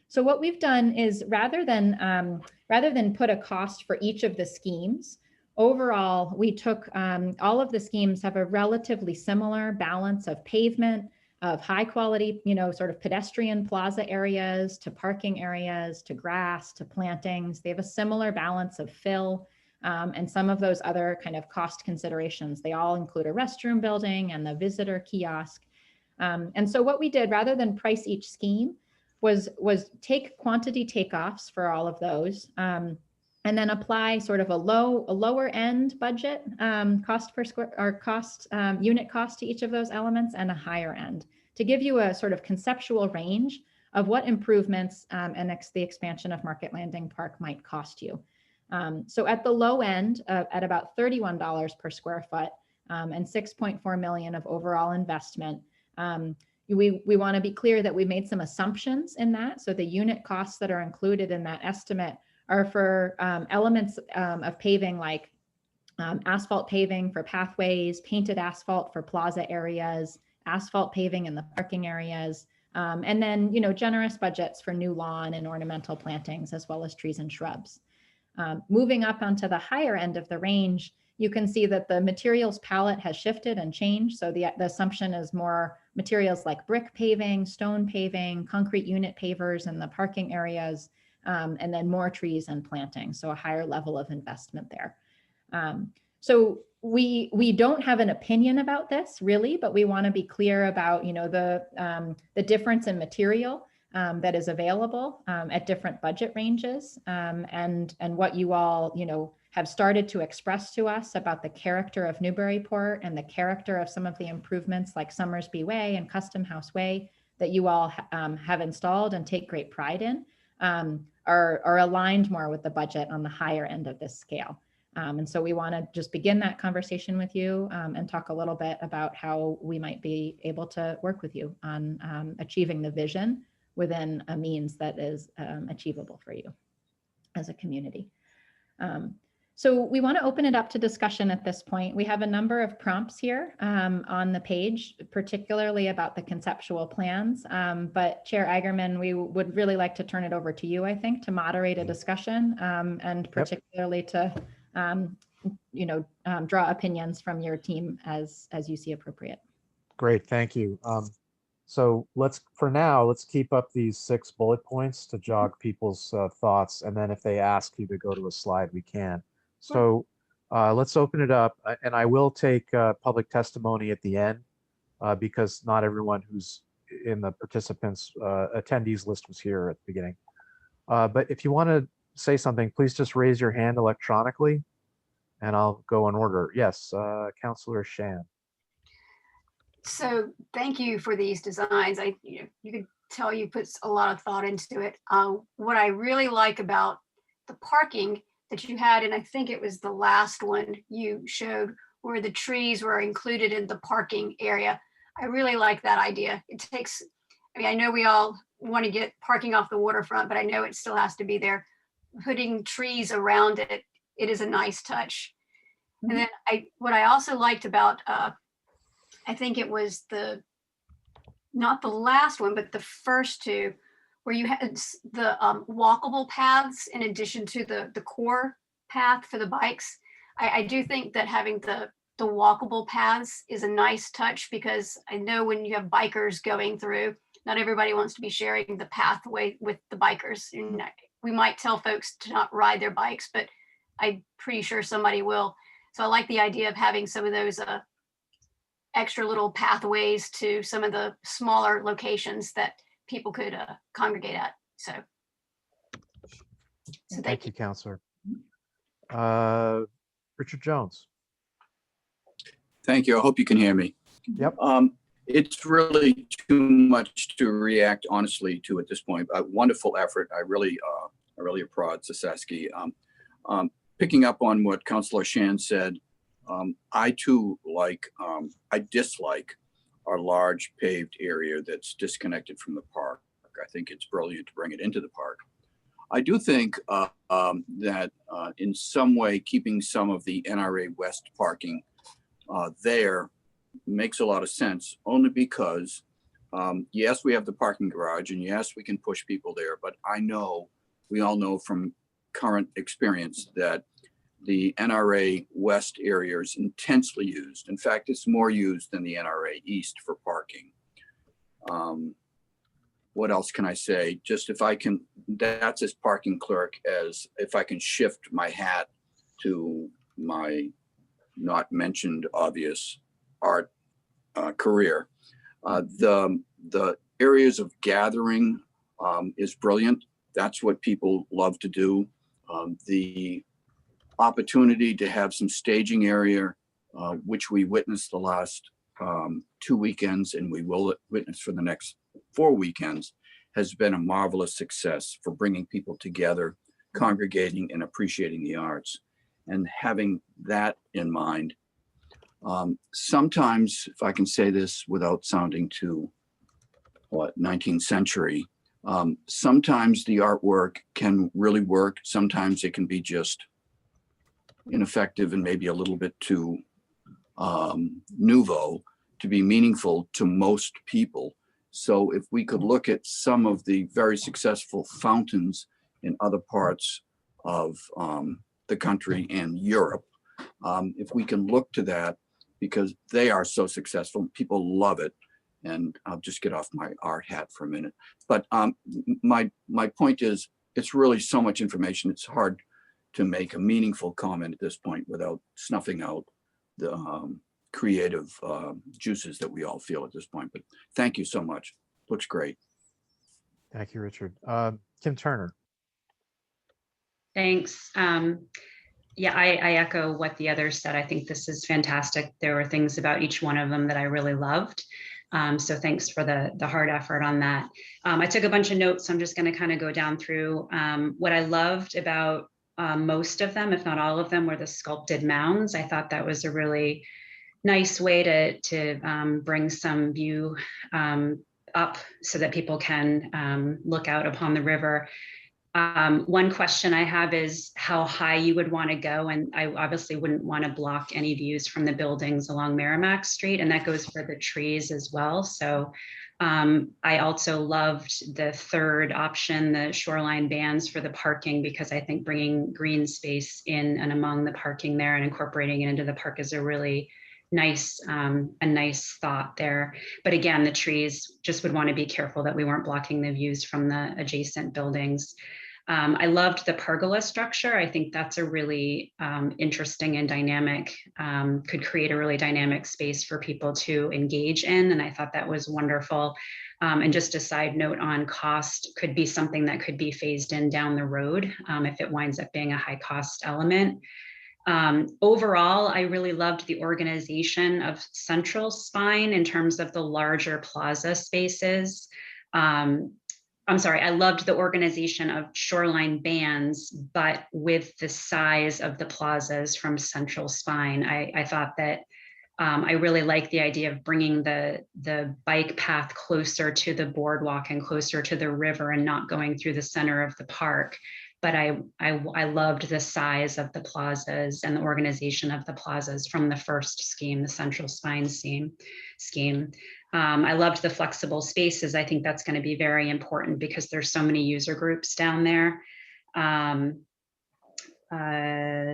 So what we've done is rather than put a cost for each of the schemes, overall, we took all of the schemes have a relatively similar balance of pavement, of high quality, you know, sort of pedestrian plaza areas to parking areas to grass to plantings. They have a similar balance of fill and some of those other kind of cost considerations. They all include a restroom building and the visitor kiosk. And so what we did, rather than price each scheme, was take quantity takeoffs for all of those. And then apply sort of a lower end budget cost per square or cost unit cost to each of those elements, and a higher end to give you a sort of conceptual range of what improvements and the expansion of Market Landing Park might cost you. So at the low end, at about $31 per square foot and $6.4 million of overall investment, we want to be clear that we made some assumptions in that. So the unit costs that are included in that estimate are for elements of paving like asphalt paving for pathways, painted asphalt for plaza areas, asphalt paving in the parking areas, and then, you know, generous budgets for new lawn and ornamental plantings, as well as trees and shrubs. Moving up onto the higher end of the range you can see that the materials palette has shifted and changed. So the assumption is more materials like brick paving, stone paving, concrete unit pavers in the parking areas, and then more trees and planting. So a higher level of investment there. So we don't have an opinion about this really, but we want to be clear about, you know, the difference in material that is available at different budget ranges, and what you all, you know, have started to express to us about the character of Newburyport and the character of some of the improvements like Summersby Way and Custom House Way that you all have installed and take great pride in, are aligned more with the budget on the higher end of this scale. And so we want to just begin that conversation with you and talk a little bit about how we might be able to work with you on achieving the vision within a means that is achievable for you as a community. So we want to open it up to discussion at this point. We have a number of prompts here on the page, particularly about the conceptual plans. But Chair Eigerman, we would really like to turn it over to you, I think, to moderate a discussion and particularly to draw opinions from your team as you see appropriate. Great, thank you. So for now, let's keep up these 6 bullet points to jog people's thoughts. And then if they ask you to go to a slide, we can. So let's open it up. And I will take public testimony at the end because not everyone who's in the participants attendees list was here at the beginning. But if you want to say something, please just raise your hand electronically and I'll go in order. Yes, Councillor Shan. So thank you for these designs. You can tell you put a lot of thought into it. What I really like about the parking that you had, and I think it was the last one you showed, where the trees were included in the parking area. I really like that idea. It takes, I mean, I know we all want to get parking off the waterfront, but I know it still has to be there. Putting trees around it, it is a nice touch. And then what I also liked about, I think it was not the last one, but the first 2, where you had the walkable paths in addition to the core path for the bikes. I do think that having the walkable paths is a nice touch, because I know when you have bikers going through, not everybody wants to be sharing the pathway with the bikers. And we might tell folks to not ride their bikes, but I'm pretty sure somebody will. So I like the idea of having some of those extra little pathways to some of the smaller locations that people could congregate at. So Thank you, Councillor. Richard Jones. Thank you. I hope you can hear me. Yep. It's really too much to react honestly to at this point. A wonderful effort. I really applaud Sasaski. Picking up on what Councillor Shan said, I too I dislike our large paved area that's disconnected from the park. I think it's brilliant to bring it into the park. I do think that in some way keeping some of the NRA West parking there makes a lot of sense, only because yes, we have the parking garage, and yes, we can push people there, but we all know from current experience that the NRA West area is intensely used. In fact, it's more used than the NRA East for parking. What else can I say? Just if I can, that's as parking clerk, as if I can shift my hat to my not mentioned obvious art career. The areas of gathering is brilliant. That's what people love to do. The opportunity to have some staging area, which we witnessed the last 2 weekends, and we will witness for the next 4 weekends, has been a marvelous success for bringing people together, congregating and appreciating the arts. And having that in mind, sometimes, if I can say this without sounding too, 19th century, sometimes the artwork can really work. Sometimes it can be just ineffective and maybe a little bit too nouveau to be meaningful to most people. So if we could look at some of the very successful fountains in other parts of the country and Europe, If we can look to that, because they are so successful, people love it. And I'll just get off my art hat for a minute. But my point is, it's really so much information. It's hard to make a meaningful comment at this point without snuffing out the creative juices that we all feel at this point. But thank you so much. Looks great. Thank you, Richard. Kim Turner. Thanks. Yeah, I echo what the others said. I think this is fantastic. There were things about each one of them that I really loved. So thanks for the hard effort on that. I took a bunch of notes, so I'm just going to kind of go down through what I loved about most of them, if not all of them, were the sculpted mounds. I thought that was a really nice way to bring some view up so that people can look out upon the river. One question I have is how high you would want to go, and I obviously wouldn't want to block any views from the buildings along Merrimack Street, and that goes for the trees as well. So I also loved the third option, the Shoreline Bands for the parking, because I think bringing green space in and among the parking there and incorporating it into the park is a really nice thought there. But again, the trees, just would want to be careful that we weren't blocking the views from the adjacent buildings. I loved the pergola structure. I think that's a really interesting and dynamic, could create a really dynamic space for people to engage in. And I thought that was wonderful. And just a side note on cost, could be something that could be phased in down the road if it winds up being a high cost element. Overall, I really loved the organization of Central Spine in terms of the larger plaza spaces. I'm sorry, I loved the organization of Shoreline Bands, but with the size of the plazas from Central Spine. I thought that I really liked the idea of bringing the bike path closer to the boardwalk and closer to the river and not going through the center of the park. But I loved the size of the plazas and the organization of the plazas from the first scheme, the Central Spine scheme. I loved the flexible spaces. I think that's going to be very important because there's so many user groups down there.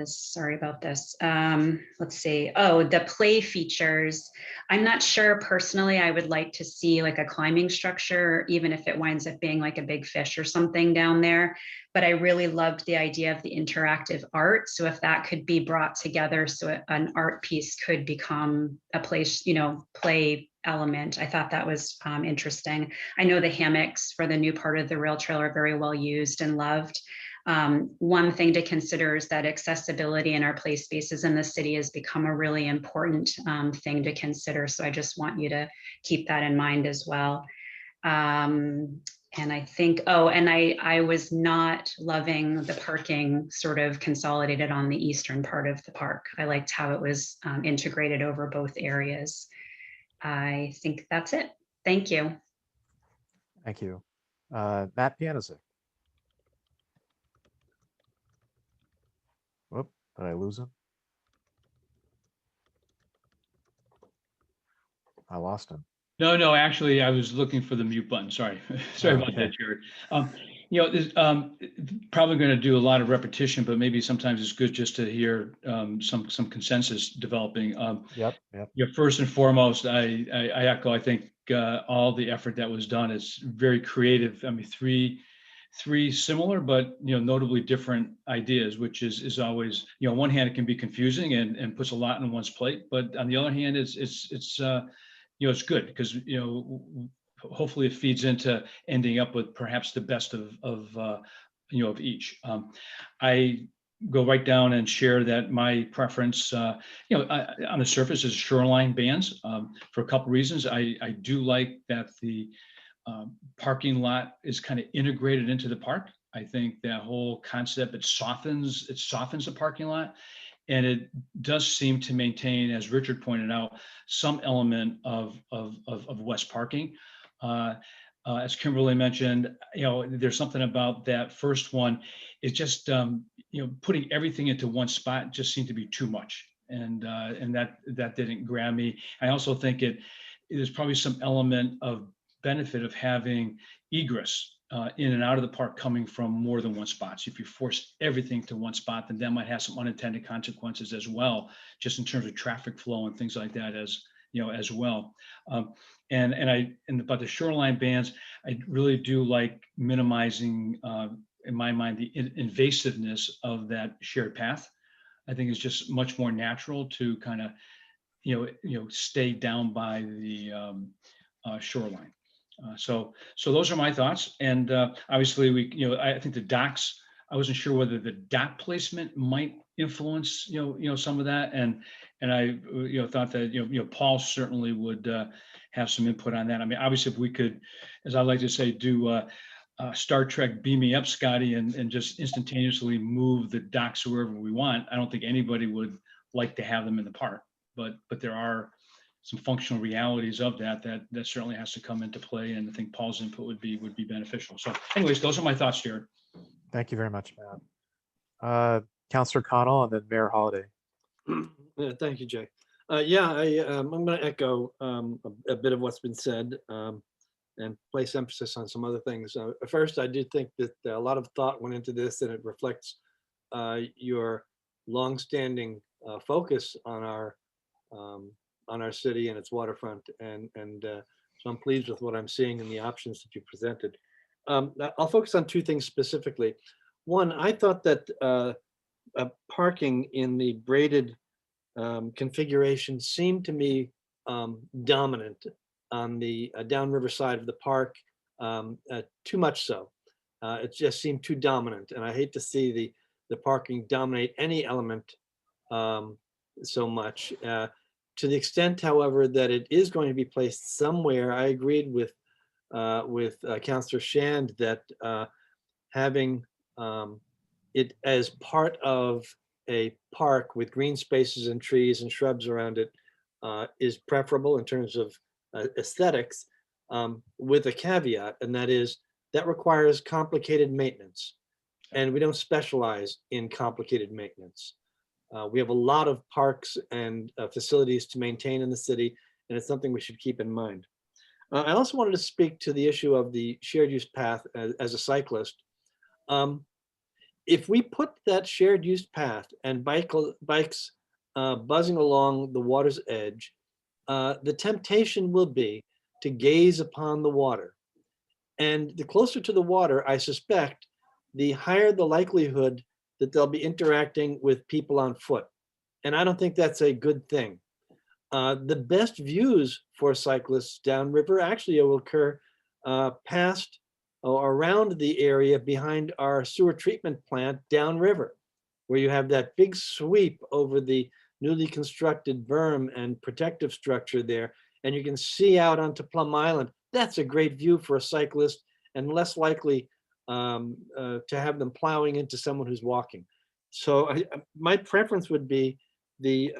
Sorry about this. Let's see. Oh, the play features. I'm not sure personally, I would like to see like a climbing structure, even if it winds up being like a big fish or something down there. But I really loved the idea of the interactive art. So if that could be brought together, so an art piece could become a place, play element. I thought that was interesting. I know the hammocks for the new part of the rail trail are very well used and loved. One thing to consider is that accessibility in our play spaces in the city has become a really important thing to consider. So I just want you to keep that in mind as well. And I think, I was not loving the parking sort of consolidated on the eastern part of the park. I liked how it was integrated over both areas. I think that's it. Thank you. Thank you. Matt Pianizik. Whoop, did I lose him? I lost him. No, actually, I was looking for the mute button. Sorry. Sorry about that, Jared. There's probably going to do a lot of repetition, but maybe sometimes it's good just to hear some consensus developing. Yep. First and foremost, I echo, I think all the effort that was done is very creative. I mean, three similar, but notably different ideas, which is always, on one hand, it can be confusing and puts a lot on one's plate, but on the other hand, it's good because hopefully it feeds into ending up with perhaps the best of each. I go right down and share that my preference, on the surface is Shoreline Bands for a couple reasons. I do like that the parking lot is kind of integrated into the park. I think that whole concept, it softens the parking lot. And it does seem to maintain, as Richard pointed out, some element of west parking. As Kimberly mentioned, there's something about that first one. It's just, putting everything into one spot just seemed to be too much. And that didn't grab me. I also think there's probably some element of benefit of having egress in and out of the park coming from more than one spot. So if you force everything to one spot, then that might have some unintended consequences as well, just in terms of traffic flow and things like that as well. And about the shoreline bands, I really do like minimizing, in my mind, the invasiveness of that shared path. I think it's just much more natural to kind of, stay down by the shoreline. So those are my thoughts. And obviously I think the docks, I wasn't sure whether the dock placement might influence, some of that. And I, thought that, Paul certainly would have some input on that. I mean, obviously if we could, as I like to say, do Star Trek beam me up, Scotty, and just instantaneously move the docks wherever we want, I don't think anybody would like to have them in the park. But there are some functional realities of that certainly has to come into play, and I think Paul's input would be beneficial. So anyways, those are my thoughts, Jared. Thank you very much, Matt. Councillor Connell and then Mayor Holliday. Yeah, thank you, Jay. I'm going to echo a bit of what's been said and place emphasis on some other things. First, I do think that a lot of thought went into this, and it reflects your longstanding focus on our city and its waterfront, and so I'm pleased with what I'm seeing in the options that you presented. I'll focus on two things specifically. One, I thought that parking in the braided configuration seemed to me dominant on the downriver side of the park, too much so. It just seemed too dominant, and I hate to see the parking dominate any element so much. To the extent, however, that it is going to be placed somewhere, I agreed with Councillor Shand that having it as part of a park with green spaces and trees and shrubs around it is preferable in terms of aesthetics, with a caveat, and that is that requires complicated maintenance, and we don't specialize in complicated maintenance. We have a lot of parks and facilities to maintain in the city, and it's something we should keep in mind. I also wanted to speak to the issue of the shared use path as a cyclist. If we put that shared use path and bikes buzzing along the water's edge, the temptation will be to gaze upon the water. And the closer to the water, I suspect, the higher the likelihood that they'll be interacting with people on foot. And I don't think that's a good thing. The best views for cyclists downriver actually will occur past or around the area behind our sewer treatment plant downriver, where you have that big sweep over the newly constructed berm and protective structure there, and you can see out onto Plum Island. That's a great view for a cyclist and less likely to have them plowing into someone who's walking. So my preference would be the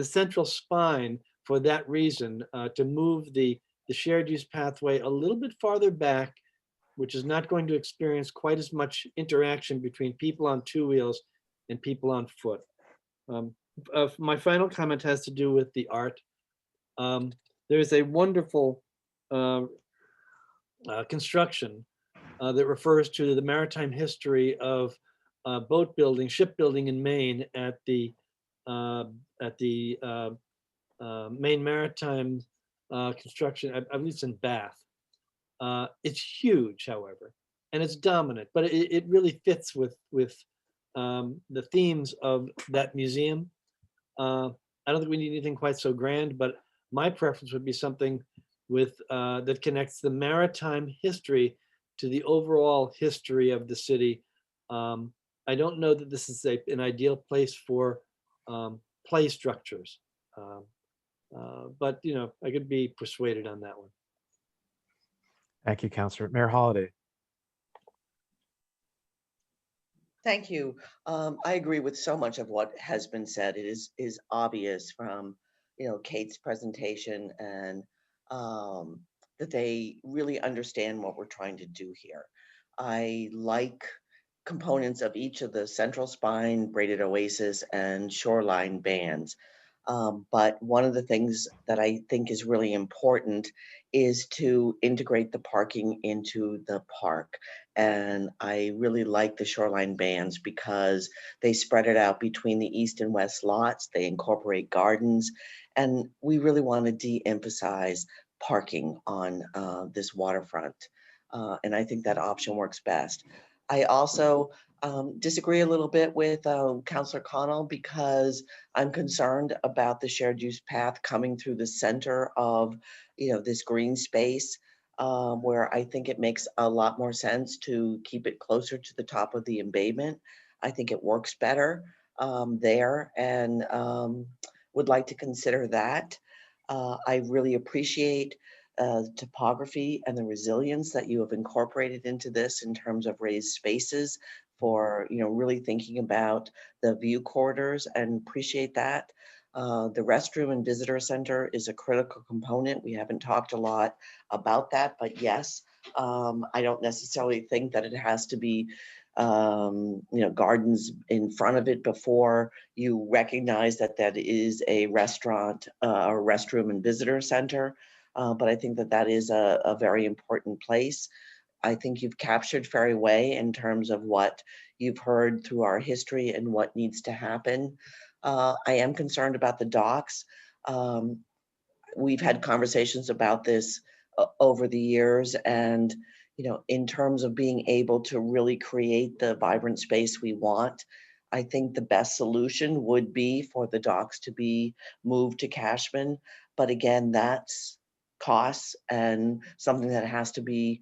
central spine for that reason, to move the shared use pathway a little bit farther back, which is not going to experience quite as much interaction between people on two wheels and people on foot. My final comment has to do with the art. There's a wonderful construction that refers to the maritime history of boat building, shipbuilding in Maine at the Maine Maritime Construction. I believe it's in Bath. It's huge, however, and it's dominant, but it really fits with the themes of that museum. I don't think we need anything quite so grand, but my preference would be something with that connects the maritime history to the overall history of the city. I don't know that this is an ideal place for play structures, but I could be persuaded on that one. Thank you, Councillor. Mayor Holliday. Thank you. I agree with so much of what has been said. It is obvious from Kate's presentation and that they really understand what we're trying to do here. I like components of each of the Central Spine, Braided Oasis, and Shoreline Bands. But one of the things that I think is really important is to integrate the parking into the park. And I really like the Shoreline Bands because they spread it out between the east and west lots. They incorporate gardens. And we really want to de-emphasize parking on this waterfront. And I think that option works best. I also disagree a little bit with Councillor Connell because I'm concerned about the shared use path coming through the center of, this green space, where I think it makes a lot more sense to keep it closer to the top of the embayment. I think it works better there, and would like to consider that. I really appreciate topography and the resilience that you have incorporated into this in terms of raised spaces for, really thinking about the view corridors, and appreciate that. The restroom and visitor center is a critical component. We haven't talked a lot about that, but yes, I don't necessarily think that it has to be gardens in front of it before you recognize that that is a restaurant, or restroom and visitor center. But I think that that is a very important place. I think you've captured Ferry Way in terms of what you've heard through our history and what needs to happen. I am concerned about the docks. We've had conversations about this over the years, and in terms of being able to really create the vibrant space we want, I think the best solution would be for the docks to be moved to Cashman. But again, that's costs and something that has to be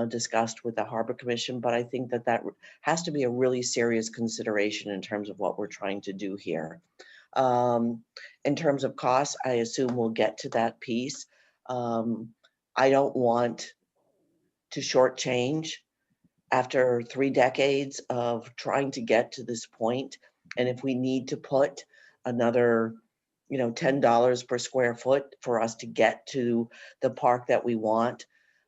discussed with the Harbor Commission. But I think that that has to be a really serious consideration in terms of what we're trying to do here. In terms of costs, I assume we'll get to that piece. I don't want to shortchange after 3 decades of trying to get to this point. And if we need to put another, $10 per square foot for us to get to the park that we want,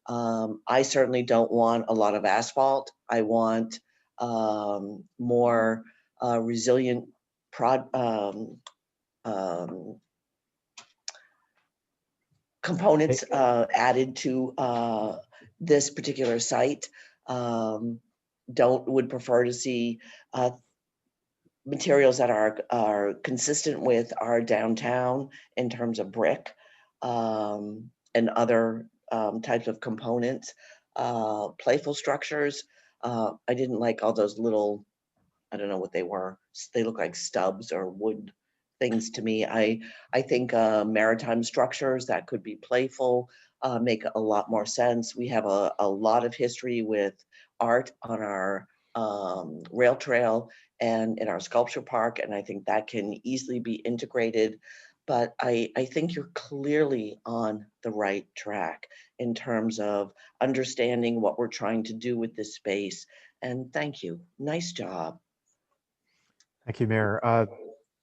I certainly don't want a lot of asphalt. I want more resilient components added to this particular site. Would prefer to see materials that are consistent with our downtown in terms of brick and other types of components. Playful structures. I didn't like all those little, I don't know what they were. They look like stubs or wood things to me. I think maritime structures that could be playful make a lot more sense. We have a lot of history with art on our rail trail and in our sculpture park, and I think that can easily be integrated. But I think you're clearly on the right track in terms of understanding what we're trying to do with this space. And thank you. Nice job. Thank you, Mayor.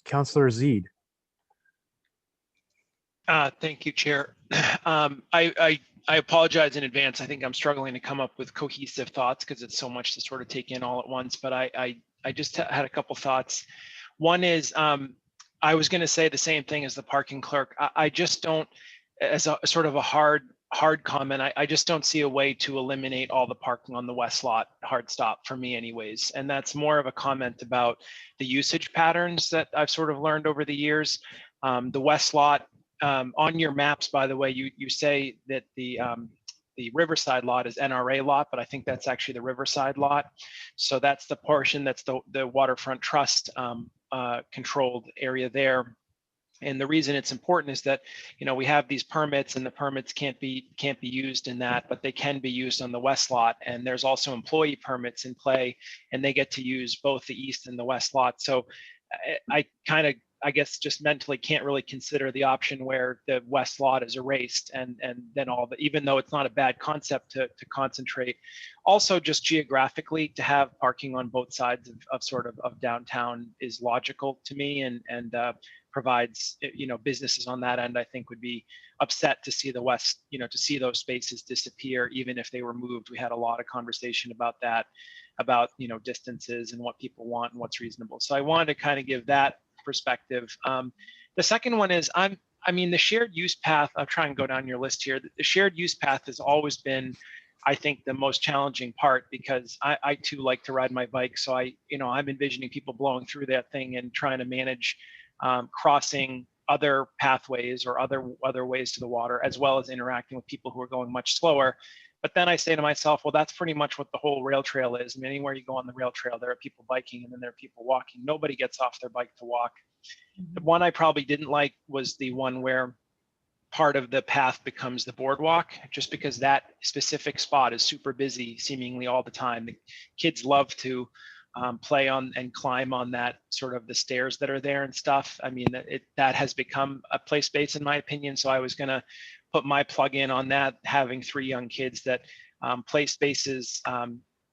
Councillor Zeid. Thank you, Chair. I apologize in advance. I think I'm struggling to come up with cohesive thoughts because it's so much to sort of take in all at once. But I just had a couple thoughts. One is I was going to say the same thing as the parking clerk. I just don't, as a sort of a hard comment, I just don't see a way to eliminate all the parking on the west lot, hard stop for me anyways. And that's more of a comment about the usage patterns that I've sort of learned over the years. The west lot, on your maps, by the way, you say that the Riverside lot is NRA lot, but I think that's actually the Riverside lot. So that's the portion that's the Waterfront Trust controlled area there. And the reason it's important is that, we have these permits, and the permits can't be used in that, but they can be used on the west lot. And there's also employee permits in play, and they get to use both the east and the west lot. So I guess just mentally can't really consider the option where the west lot is erased, and then even though it's not a bad concept to concentrate. Also, just geographically, to have parking on both sides of downtown is logical to me, and provides, businesses on that end, I think, would be upset to see the west, to see those spaces disappear, even if they were moved. We had a lot of conversation about that, about, distances and what people want and what's reasonable. So I wanted to kind of give that perspective. The second one is I mean, the shared use path, I'll try and go down your list here. The shared use path has always been, I think, the most challenging part, because I too like to ride my bike. So I'm envisioning people blowing through that thing and trying to manage crossing other pathways or other ways to the water, as well as interacting with people who are going much slower. But then I say to myself, well, that's pretty much what the whole rail trail is. I mean, anywhere you go on the rail trail, there are people biking and then there are people walking. Nobody gets off their bike to walk. The one I probably didn't like was the one where part of the path becomes the boardwalk, just because that specific spot is super busy seemingly all the time. The kids love to play on and climb on that sort of the stairs that are there and stuff. I mean, that has become a play space in my opinion. So I was going to put my plug in on that, having 3 young kids, that play spaces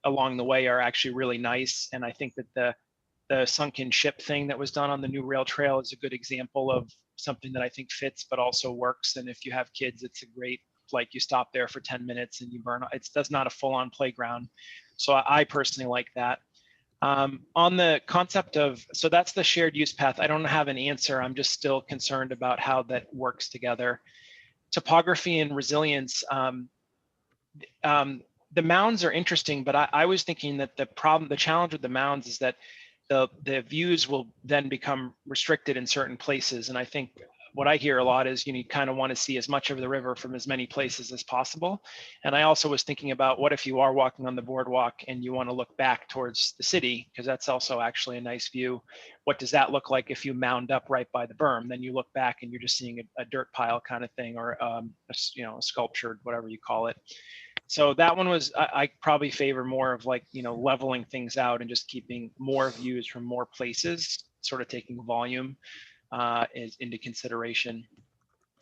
along the way are actually really nice. And I think that the sunken ship thing that was done on the new rail trail is a good example of something that I think fits, but also works. And if you have kids, it's a great, like, you stop there for 10 minutes and you burn. That's not a full-on playground. So I personally like that. On the concept of, so that's the shared use path. I don't have an answer. I'm just still concerned about how that works together. Topography and resilience. The mounds are interesting, but I was thinking that the challenge with the mounds is that the views will then become restricted in certain places. And I think what I hear a lot is you kind of want to see as much of the river from as many places as possible. And I also was thinking about, what if you are walking on the boardwalk and you want to look back towards the city, because that's also actually a nice view. What does that look like if you mound up right by the berm? Then you look back and you're just seeing a dirt pile kind of thing, or a sculptured, whatever you call it. So that one was, I probably favor more of leveling things out and just keeping more views from more places, sort of taking volume into consideration.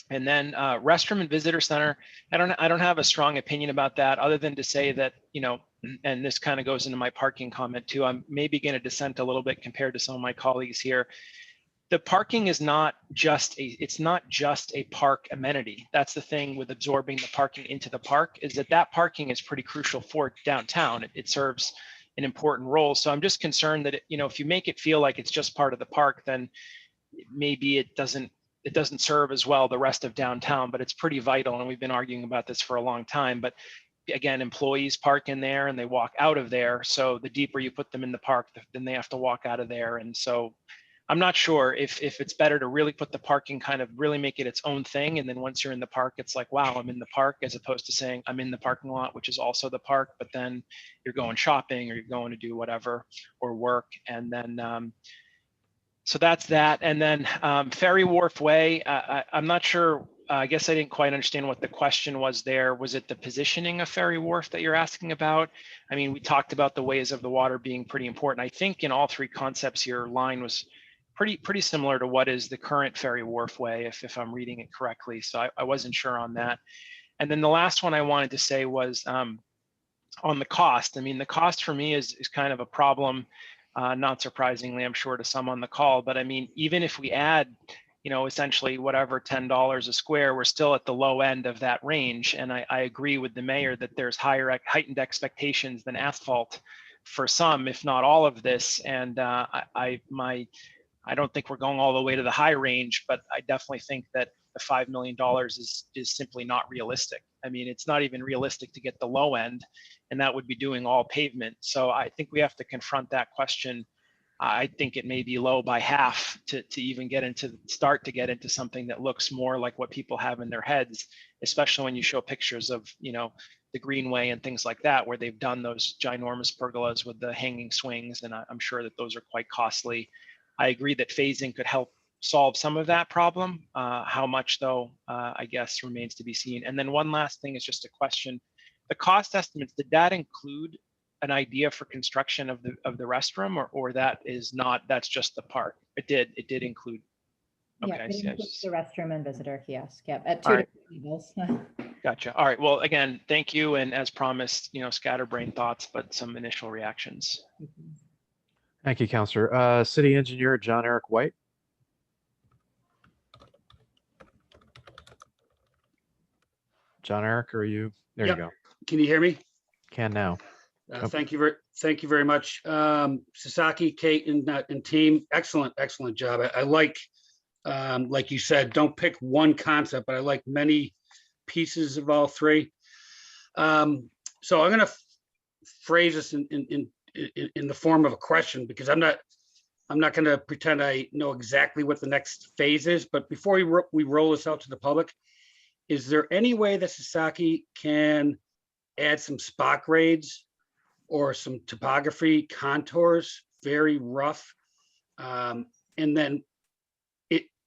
And then restroom and visitor center, I don't have a strong opinion about that, other than to say that, and this kind of goes into my parking comment too, I'm maybe going to dissent a little bit compared to some of my colleagues here. The parking is not just a park amenity. That's the thing with absorbing the parking into the park, is that parking is pretty crucial for downtown. It serves an important role. So I'm just concerned that, if you make it feel like it's just part of the park, then maybe it doesn't serve as well the rest of downtown, but it's pretty vital. And we've been arguing about this for a long time, but again, employees park in there and they walk out of there. So the deeper you put them in the park, then they have to walk out of there. And so I'm not sure if it's better to really put the parking, kind of really make it its own thing. And then once you're in the park, it's like, wow, I'm in the park, as opposed to saying I'm in the parking lot, which is also the park, but then you're going shopping or you're going to do whatever or work. And then, so that's that. And then Ferry Wharf Way, I'm not sure. I guess I didn't quite understand what the question was there. Was it the positioning of Ferry Wharf that you're asking about? I mean, we talked about the ways of the water being pretty important. I think in all 3 concepts, your line was pretty similar to what is the current Ferry Wharf Way, if I'm reading it correctly. So I wasn't sure on that. And then the last one I wanted to say was on the cost. I mean, the cost for me is kind of a problem, not surprisingly, I'm sure, to some on the call. But I mean, even if we add, essentially whatever, $10 a square, we're still at the low end of that range. And I agree with the mayor that there's heightened expectations than asphalt for some, if not all of this. And I don't think we're going all the way to the high range, but I definitely think that the $5 million is simply not realistic. I mean, it's not even realistic to get the low end, and that would be doing all pavement. So I think we have to confront that question. I think it may be low by half to even start to get into something that looks more like what people have in their heads, especially when you show pictures of, the Greenway and things like that, where they've done those ginormous pergolas with the hanging swings. And I'm sure that those are quite costly. I agree that phasing could help solve some of that problem. How much, though, I guess remains to be seen. And then one last thing is just a question. The cost estimates, did that include an idea for construction of the restroom, or that is not, that's just the park? It did include. Okay, Yeah, I see. the restroom and visitor kiosk. Yep, at 2 All right. different levels. Gotcha. All right. Well, again, thank you. And as promised, scatterbrain thoughts, but some initial reactions. Thank you, Councillor. City Engineer John Eric White. John Eric, are you? There Yep. you go. Can you hear me? Can now. Thank you very much. Sasaki, Kate, and team, excellent job. I like like you said, don't pick one concept, but I like many pieces of all three. So I'm going to phrase this in the form of a question, because I'm not going to pretend I know exactly what the next phase is. But before we roll this out to the public, is there any way that Sasaki can add some spot grades or some topography contours, very rough, and then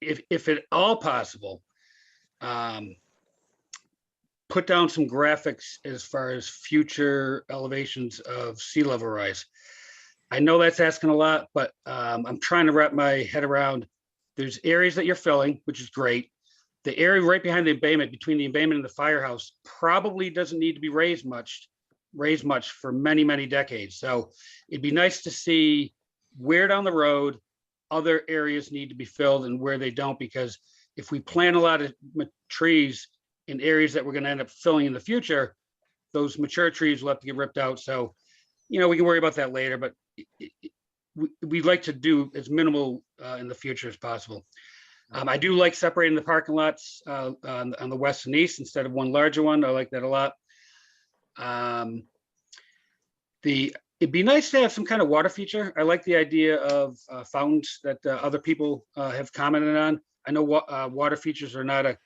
if at all possible, put down some graphics as far as future elevations of sea level rise? I know that's asking a lot, but I'm trying to wrap my head around. There's areas that you're filling, which is great. The area right behind the embayment, between the embayment and the firehouse, probably doesn't need to be raised much for many, many decades. So it'd be nice to see where down the road other areas need to be filled and where they don't, because if we plant a lot of trees in areas that we're going to end up filling in the future, those mature trees will have to get ripped out. So, we can worry about that later, but we'd like to do as minimal in the future as possible. I do like separating the parking lots on the west and east instead of one larger one. I like that a lot. It'd be nice to have some kind of water feature. I like the idea of fountains that other people have commented on. I know water features are not a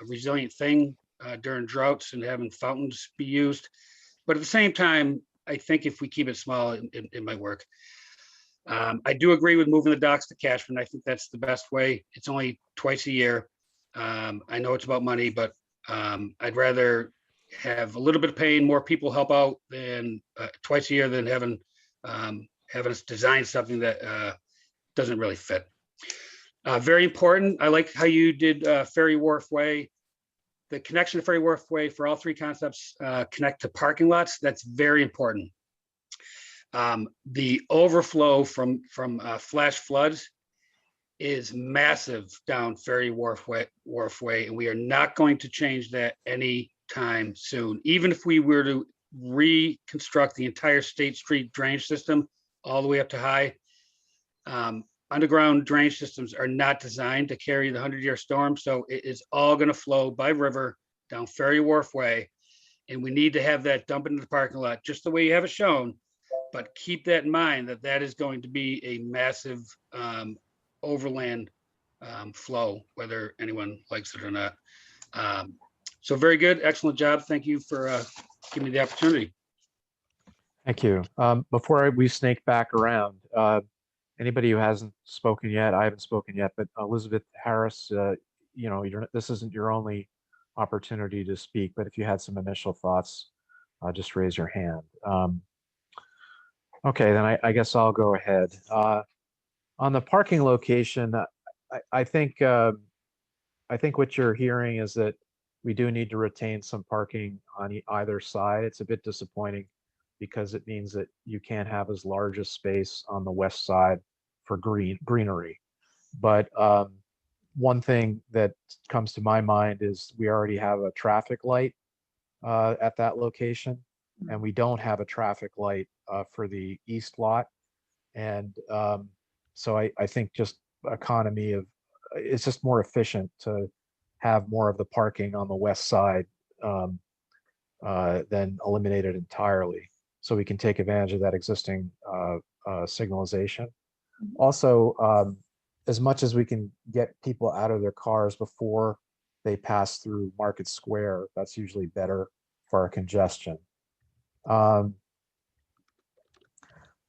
resilient thing during droughts and having fountains be used, but at the same time, I think if we keep it small, it might work. I do agree with moving the docks to Cashman. I think that's the best way. It's only twice a year. I know it's about money, but I'd rather have a little bit of pain, more people help out than twice a year than having us design something that doesn't really fit. Very important. I like how you did Ferry Wharf Way. The connection to Ferry Wharf Way for all three concepts connect to parking lots. That's very important. The overflow from flash floods is massive down Ferry Wharf Way, and we are not going to change that anytime soon. Even if we were to reconstruct the entire State Street drainage system all the way up to High, underground drainage systems are not designed to carry the 100-year storm. So it is all going to flow by river down Ferry Wharf Way. And we need to have that dump into the parking lot just the way you have it shown. But keep that in mind that is going to be a massive overland flow, whether anyone likes it or not. So very good. Excellent job. Thank you for giving me the opportunity. Thank you. Before we snake back around, anybody who hasn't spoken yet, I haven't spoken yet, but Elizabeth Harris, this isn't your only opportunity to speak, but if you had some initial thoughts, just raise your hand. Okay, then I guess I'll go ahead. On the parking location, I think what you're hearing is that we do need to retain some parking on either side. It's a bit disappointing because it means that you can't have as large a space on the west side for greenery. But one thing that comes to my mind is we already have a traffic light at that location, and we don't have a traffic light for the east lot. And so I think just economy of, it's just more efficient to have more of the parking on the west side than eliminate it entirely. So we can take advantage of that existing signalization. Also, as much as we can get people out of their cars before they pass through Market Square, that's usually better for our congestion.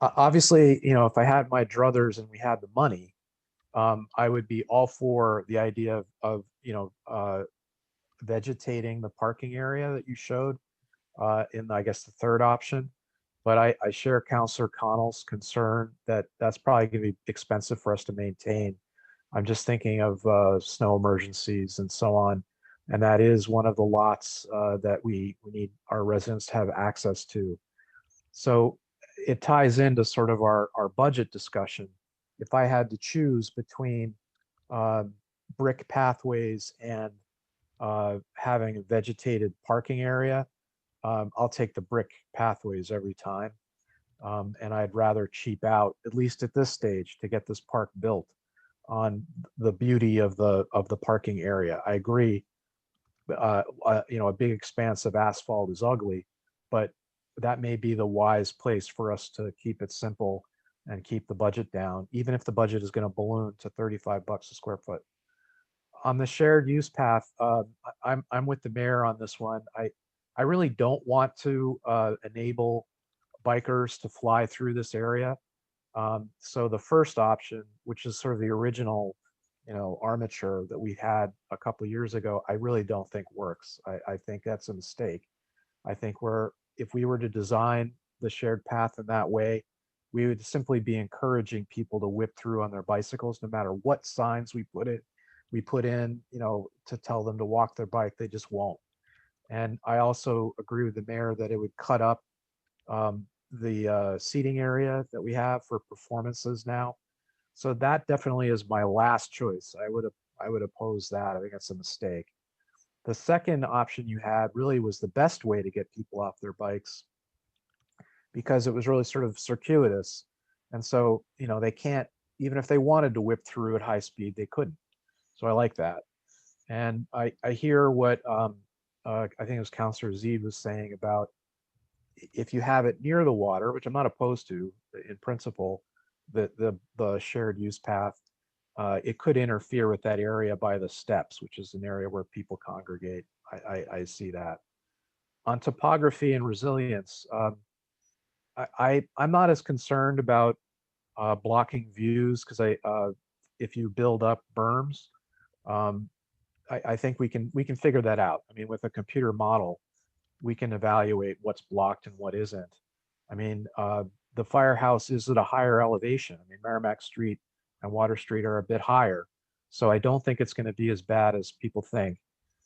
Obviously, if I had my druthers and we had the money, I would be all for the idea of vegetating the parking area that you showed in, I guess, the third option. But I share Councillor Connell's concern that that's probably going to be expensive for us to maintain. I'm just thinking of snow emergencies and so on. And that is one of the lots that we need our residents to have access to. So it ties into sort of our budget discussion. If I had to choose between brick pathways and having a vegetated parking area, I'll take the brick pathways every time. And I'd rather cheap out, at least at this stage, to get this park built. the beauty of the parking area. I agree. A big expanse of asphalt is ugly, but that may be the wise place for us to keep it simple and keep the budget down, even if the budget is going to balloon to $35 a square foot. On the shared use path, I'm with the mayor on this one. I really don't want to enable bikers to fly through this area. So the first option, which is sort of the original, armature that we had a couple of years ago, I really don't think works. I think that's a mistake. I think if we were to design the shared path in that way, we would simply be encouraging people to whip through on their bicycles, no matter what signs we put in, to tell them to walk their bike, they just won't. And I also agree with the mayor that it would cut up the seating area that we have for performances now. So that definitely is my last choice. I would oppose that. I think that's a mistake. The second option you had really was the best way to get people off their bikes, because it was really sort of circuitous. And so, they can't, even if they wanted to whip through at high speed, they couldn't. So I like that. And I hear what I think it was Councillor Zeid was saying about if you have it near the water, which I'm not opposed to in principle, the shared use path, it could interfere with that area by the steps, which is an area where people congregate. I see that. On topography and resilience, I'm not as concerned about blocking views, because if you build up berms, I think we can figure that out. I mean, with a computer model, we can evaluate what's blocked and what isn't. I mean, the firehouse is at a higher elevation. I mean, Merrimack Street and Water Street are a bit higher. So I don't think it's going to be as bad as people think.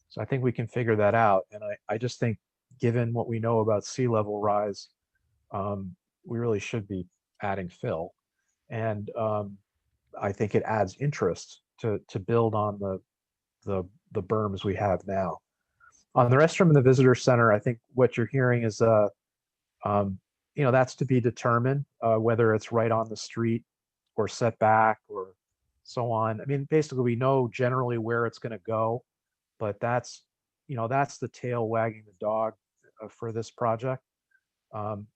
So I think we can figure that out. And I just think, given what we know about sea level rise, we really should be adding fill. And I think it adds interest to build on the berms we have now. On the restroom in the visitor center, I think what you're hearing is, that's to be determined, whether it's right on the street or set back or so on. I mean, basically, we know generally where it's going to go, but that's the tail wagging the dog for this project. I'm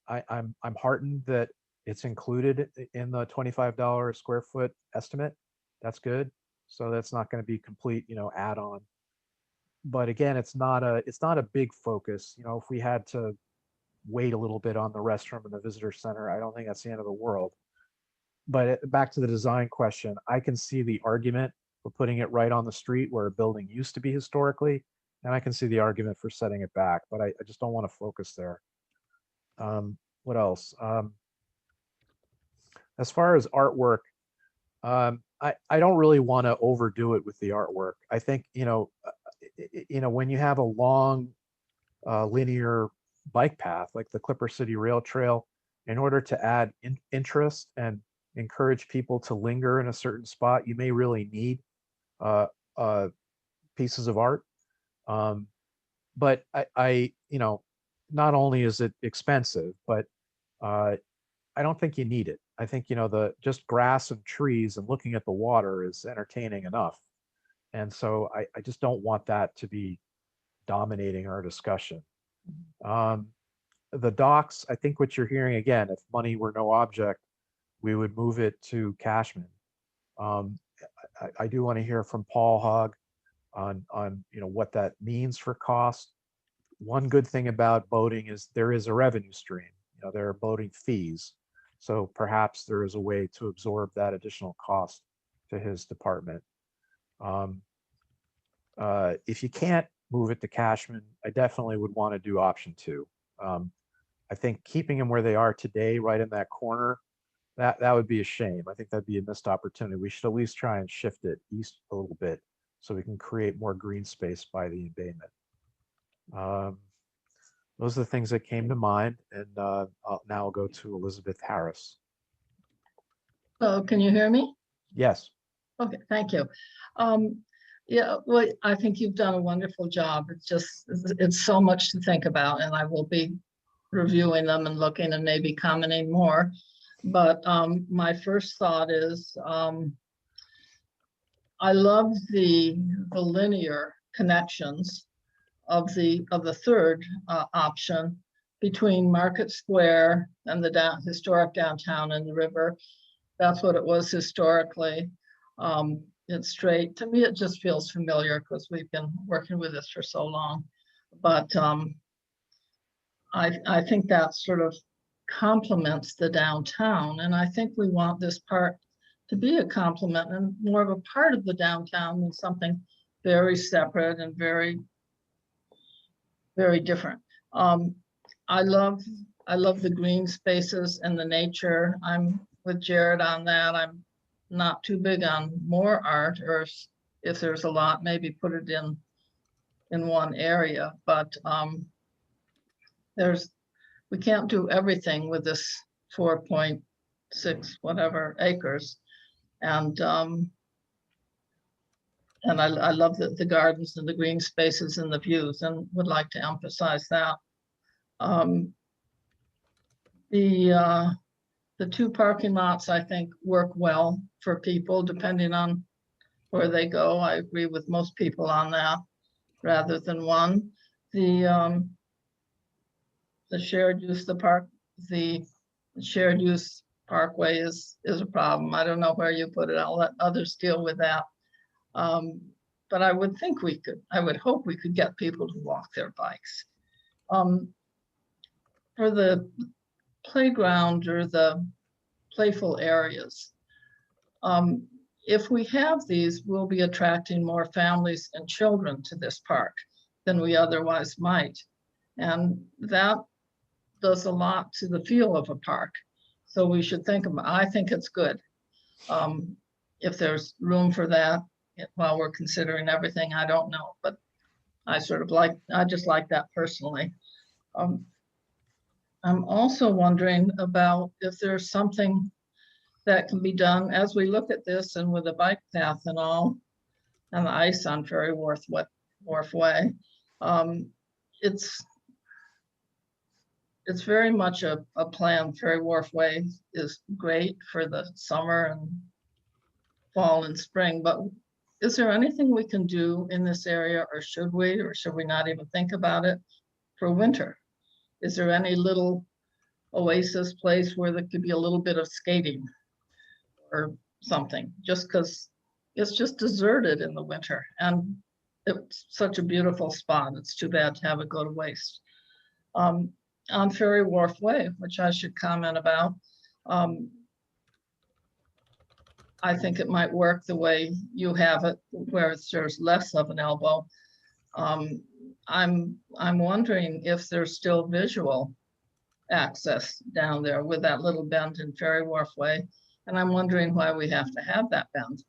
heartened that it's included in the $25 a square foot estimate. That's good. So that's not going to be complete, add-on. But again, it's not a big focus. If we had to wait a little bit on the restroom in the visitor center, I don't think that's the end of the world. But back to the design question, I can see the argument for putting it right on the street where a building used to be historically, and I can see the argument for setting it back, but I just don't want to focus there. What else? As far as artwork, I don't really want to overdo it with the artwork. I think, when you have a long linear bike path like the Clipper City Rail Trail, in order to add interest and encourage people to linger in a certain spot, you may really need pieces of art. But I not only is it expensive, but I don't think you need it. I think, the just grass and trees and looking at the water is entertaining enough. And so I just don't want that to be dominating our discussion. The docks, I think what you're hearing, again, if money were no object, we would move it to Cashman. I do want to hear from Paul Hogg on what that means for cost. One good thing about boating is there is a revenue stream. There are boating fees. So perhaps there is a way to absorb that additional cost to his department. If you can't move it to Cashman, I definitely would want to do option 2. I think keeping them where they are today, right in that corner, that would be a shame. I think that'd be a missed opportunity. We should at least try and shift it east a little bit so we can create more green space by the embayment. Those are the things that came to mind, and now I'll go to Elizabeth Harris. So can you hear me? Yes. Okay, thank you. Yeah, well, I think you've done a wonderful job. It's so much to think about, and I will be reviewing them and looking and maybe commenting more. But my first thought is I love the linear connections of the third option between Market Square and the historic downtown and the river. That's what it was historically. It's straight. To me, it just feels familiar because we've been working with this for so long. But I think that sort of complements the downtown. And I think we want this part to be a complement and more of a part of the downtown than something very separate and very, very different. I love the green spaces and the nature. I'm with Jared on that. I'm not too big on more art, or if there's a lot, maybe put it in one area. But we can't do everything with this 4.6 whatever acres. And I love the gardens and the green spaces and the views, and would like to emphasize that. The two parking lots, I think, work well for people depending on where they go. I agree with most people on that, rather than one. The shared use, the shared use parkway is a problem. I don't know where you put it. I'll let others deal with that. But I would think I would hope we could get people to walk their bikes. For the playground or the playful areas, if we have these, we'll be attracting more families and children to this park than we otherwise might. And that does a lot to the feel of a park. So we should think about, I think it's good. If there's room for that, while we're considering everything, I don't know, but I just like that personally. I'm also wondering about if there's something that can be done as we look at this, and with the bike path and all, and the ice on Wharf Way. It's very much a plan. Ferry Wharf Way is great for the summer and fall and spring, but is there anything we can do in this area, or should we not even think about it for winter? Is there any little oasis place where there could be a little bit of skating or something, just because it's just deserted in the winter and it's such a beautiful spot. It's too bad to have it go to waste. On Ferry Wharf Way, which I should comment about, I think it might work the way you have it, where there's less of an elbow. I'm wondering if there's still visual access down there with that little bend in Ferry Wharf Way, and I'm wondering why we have to have that bend.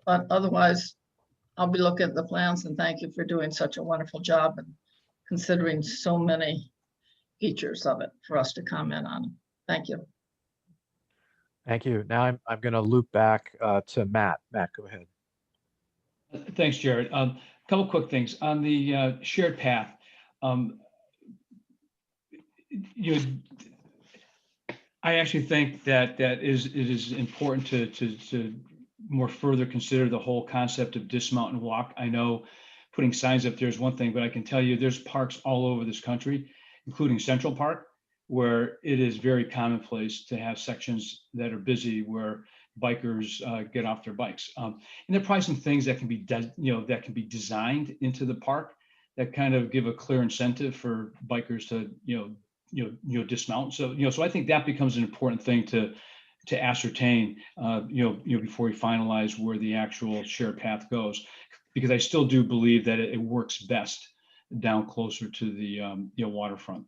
But otherwise, I'll be looking at the plans, and thank you for doing such a wonderful job and considering so many features of it for us to comment on. Thank you. Thank you. Now I'm going to loop back to Matt. Matt, go ahead. Thanks, Jared. A couple quick things on the shared path. I actually think that it is important to more further consider the whole concept of dismount and walk. I know putting signs up there is one thing, but I can tell you there's parks all over this country, including Central Park, where it is very commonplace to have sections that are busy where bikers get off their bikes. And there are probably some things that can be that can be designed into the park that kind of give a clear incentive for bikers to dismount. So so I think that becomes an important thing to ascertain before we finalize where the actual shared path goes, because I still do believe that it works best down closer to the waterfront.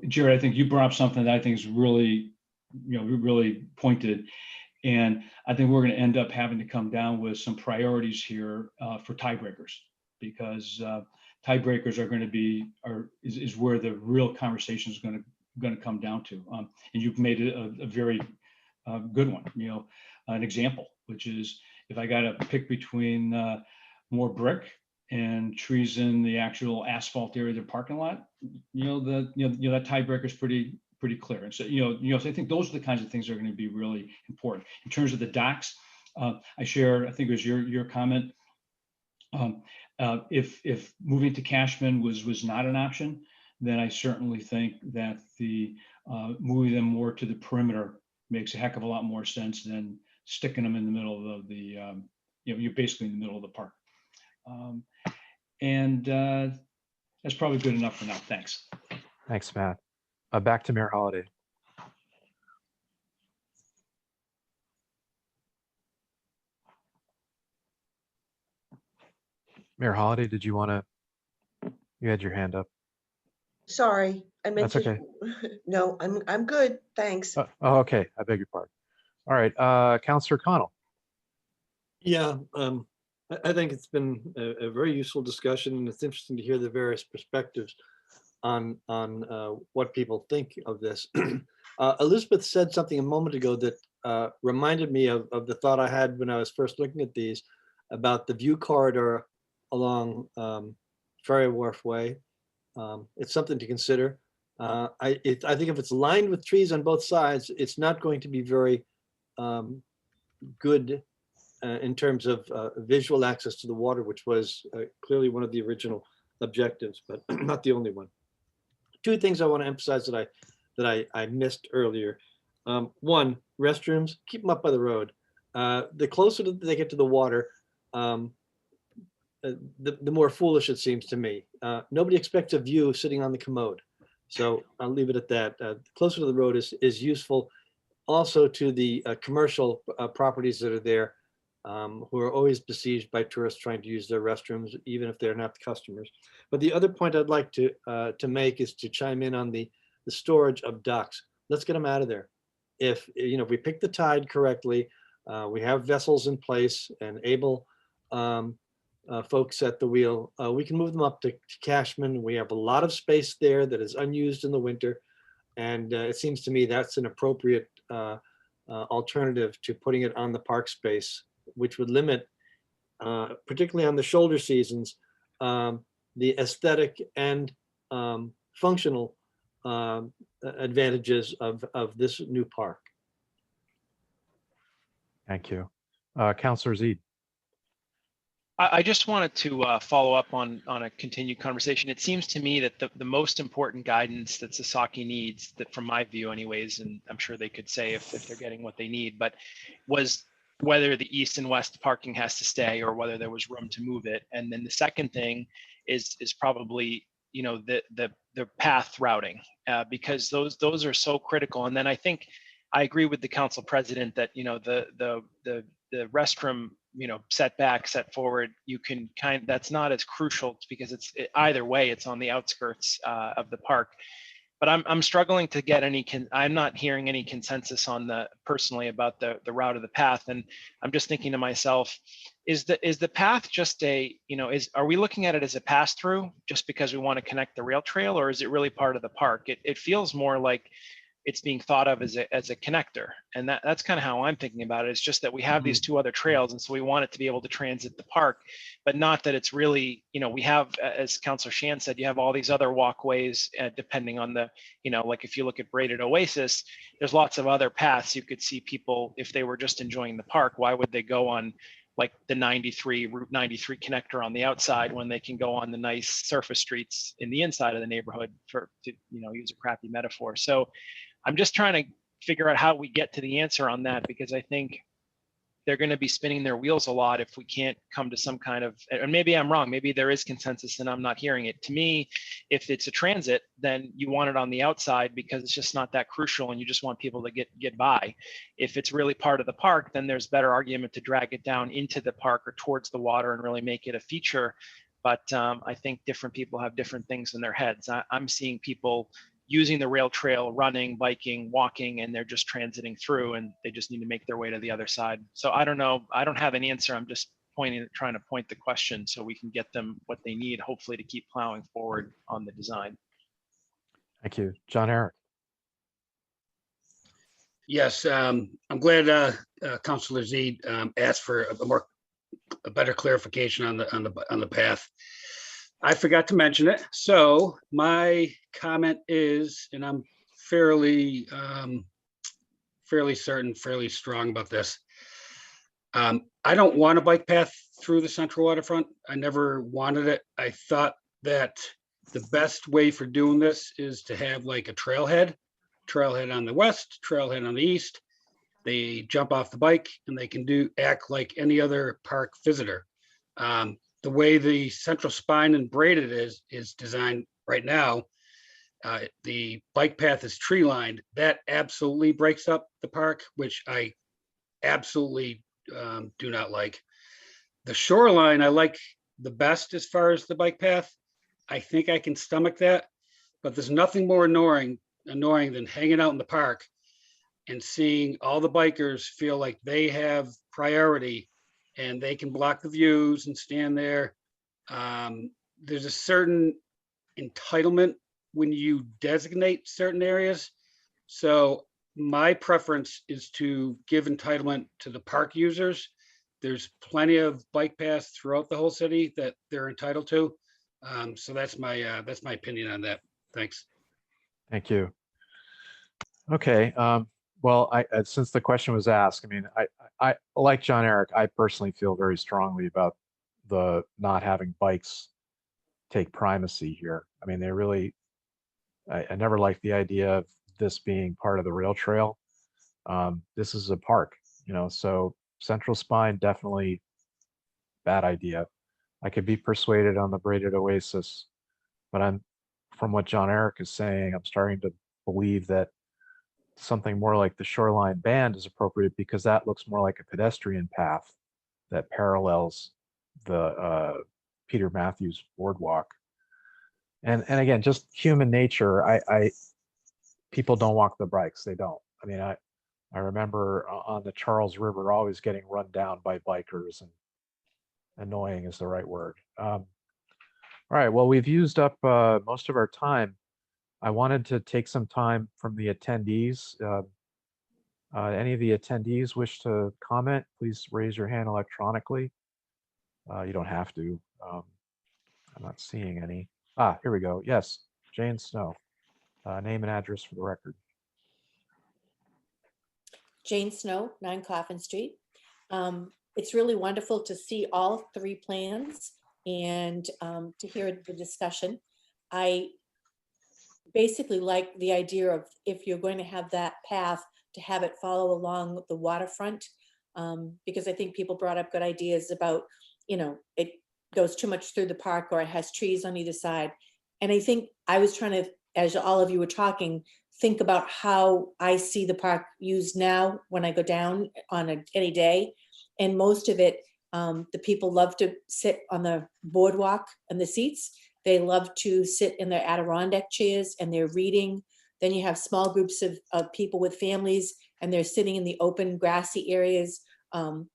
Jared, I think you brought up something that I think is really really pointed, and I think we're going to end up having to come down with some priorities here for tiebreakers, because tiebreakers are going to be is where the real conversation is going to come down to. And you've made it a very good one. An example, which is if I got to pick between more brick and trees in the actual asphalt area of the parking lot, that tiebreaker is pretty pretty clear. And so, so I think those are the kinds of things that are going to be really important. In terms of the docks, I share, I think it was your comment. If moving to Cashman was not an option, then I certainly think that the moving them more to the perimeter makes a heck of a lot more sense than sticking them in the middle of the, you're basically in the middle of the park. And that's probably good enough for now. Thanks. Thanks, Matt. Back to Mayor Holliday. Mayor Holliday, did you want to, you had your hand up. Sorry, I meant That's to. okay. No, I'm good. Thanks. Oh, okay. I beg your pardon. All right, Councillor Connell. Yeah, I think it's been a very useful discussion, and it's interesting to hear the various perspectives on what people think of this. Elizabeth said something a moment ago that reminded me of the thought I had when I was first looking at these about the view corridor along Ferry Wharf Way. It's something to consider. I think if it's lined with trees on both sides, it's not going to be very good in terms of visual access to the water, which was clearly one of the original objectives, but not the only one. Two things I want to emphasize that I missed earlier. One, restrooms, keep them up by the road. The closer they get to the water, the more foolish it seems to me. Nobody expects a view sitting on the commode. So I'll leave it at that. Closer to the road is useful also to the commercial properties that are there, who are always besieged by tourists trying to use their restrooms, even if they're not customers. But the other point I'd like to make is to chime in on the storage of ducks. Let's get them out of there. If we pick the tide correctly, we have vessels in place and able folks at the wheel, we can move them up to Cashman. We have a lot of space there that is unused in the winter. And it seems to me that's an appropriate alternative to putting it on the park space, which would limit, particularly on the shoulder seasons, the aesthetic and functional advantages of this new park. Thank you. Councillor Zede. I just wanted to follow up on a continued conversation. It seems to me that the most important guidance that Sasaki needs, that from my view anyways, and I'm sure they could say if they're getting what they need, but was whether the east and west parking has to stay or whether there was room to move it. And then the second thing is probably, the path routing, because those are so critical. And then I think I agree with the council president that, the restroom, set forward, you can that's not as crucial because either way, it's on the outskirts of the park. But I'm struggling to get I'm not hearing any consensus on personally about the route of the path. And I'm just thinking to myself, is the path just are we looking at it as a pass through just because we want to connect the rail trail, or is it really part of the park? It feels more like it's being thought of as a connector. And that's kind of how I'm thinking about it. It's just that we have these two other trails. And so we want it to be able to transit the park, but not that it's really, we have, as Councilor Shan said, you have all these other walkways depending on the, like if you look at Braided Oasis, there's lots of other paths. You could see people, if they were just enjoying the park, why would they go on like the Route 93 connector on the outside when they can go on the nice surface streets in the inside of the neighborhood to use a crappy metaphor. So I'm just trying to figure out how we get to the answer on that, because I think they're going to be spinning their wheels a lot if we can't come to some kind of, and maybe I'm wrong, maybe there is consensus and I'm not hearing it. To me, if it's a transit, then you want it on the outside because it's just not that crucial and you just want people to get by. If it's really part of the park, then there's better argument to drag it down into the park or towards the water and really make it a feature. But I think different people have different things in their heads. I'm seeing people using the rail trail, running, biking, walking, and they're just transiting through and they just need to make their way to the other side. So I don't know, I don't have an answer. I'm just trying to point the question so we can get them what they need, hopefully to keep plowing forward on the design. Thank you. John Eric. Yes, I'm glad Councilor Zede asked for a better clarification on the path. I forgot to mention it. So my comment is, and I'm fairly, fairly certain, fairly strong about this. I don't want a bike path through the central waterfront. I never wanted it. I thought that the best way for doing this is to have like a trailhead on the west, trailhead on the east. They jump off the bike and they can act like any other park visitor. The way the central spine and braided is designed right now, the bike path is tree lined. That absolutely breaks up the park, which I absolutely do not like. The shoreline I like the best as far as the bike path. I think I can stomach that, but there's nothing more annoying than hanging out in the park and seeing all the bikers feel like they have priority and they can block the views and stand there. There's a certain entitlement when you designate certain areas. So my preference is to give entitlement to the park users. There's plenty of bike paths throughout the whole city that they're entitled to. So that's my opinion on that. Thanks. Thank you. Okay. Well, since the question was asked, I mean, I like John Eric, I personally feel very strongly about the not having bikes take primacy here. I mean, they really, I never liked the idea of this being part of the rail trail. This is a park, so central spine, definitely bad idea. I could be persuaded on the Braided Oasis, but from what John Eric is saying, I'm starting to believe that something more like the Shoreline Band is appropriate because that looks more like a pedestrian path that parallels the Peter Matthews boardwalk. And again, just human nature. People don't walk the bikes. They don't. I mean, I remember on the Charles River always getting run down by bikers, and annoying is the right word. All right. Well, we've used up most of our time. I wanted to take some time from the attendees. Any of the attendees wish to comment, please raise your hand electronically. You don't have to. I'm not seeing any. Here we go. Yes, Jane Snow. Name and address for the record. Jane Snow, 9 Coffin Street. It's really wonderful to see all 3 plans and to hear the discussion. I basically like the idea of, if you're going to have that path, to have it follow along the waterfront, because I think people brought up good ideas about, it goes too much through the park or it has trees on either side. And I think I was trying to, as all of you were talking, think about how I see the park used now when I go down on any day. And most of it, the people love to sit on the boardwalk and the seats. They love to sit in their Adirondack chairs and they're reading. Then you have small groups of people with families and they're sitting in the open grassy areas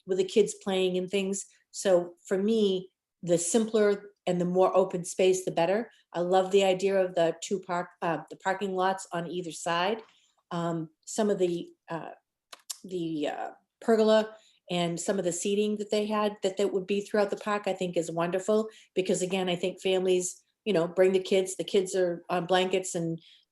with the kids playing and things. So for me, the simpler and the more open space, the better. I love the idea of the the parking lots on either side. Some of the pergola and some of the seating that they had that would be throughout the park, I think is wonderful, because again, I think families, bring the kids are on blankets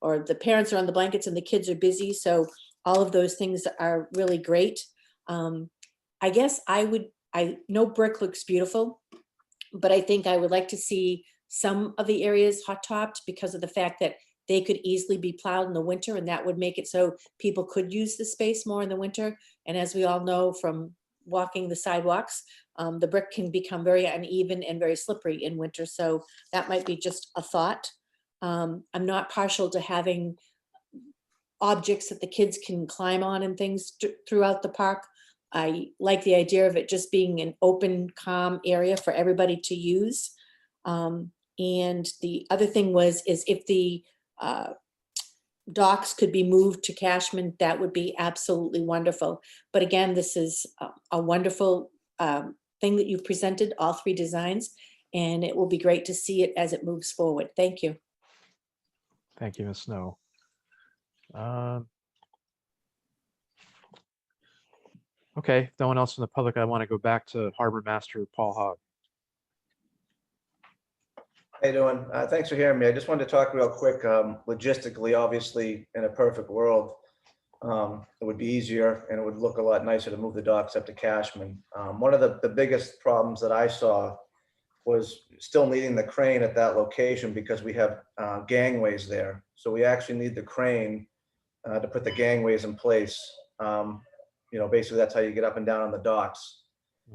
or the parents are on the blankets and the kids are busy. So all of those things are really great. I guess I know brick looks beautiful, but I think I would like to see some of the areas hot topped because of the fact that they could easily be plowed in the winter, and that would make it so people could use the space more in the winter. And as we all know from walking the sidewalks, the brick can become very uneven and very slippery in winter. So that might be just a thought. I'm not partial to having objects that the kids can climb on and things throughout the park. I like the idea of it just being an open, calm area for everybody to use. And the other thing is if the docks could be moved to Cashman, that would be absolutely wonderful. But again, this is a wonderful thing that you've presented, all 3 designs, and it will be great to see it as it moves forward. Thank you. Thank you, Ms. Snow. Okay, if no one else from the public, I want to go back to Harbor Master Paul Hogg. How you doing? Thanks for hearing me. I just wanted to talk real quick. Logistically, obviously, in a perfect world, it would be easier and it would look a lot nicer to move the docks up to Cashman. One of the biggest problems that I saw was still needing the crane at that location because we have gangways there. So we actually need the crane to put the gangways in place. Basically that's how you get up and down on the docks.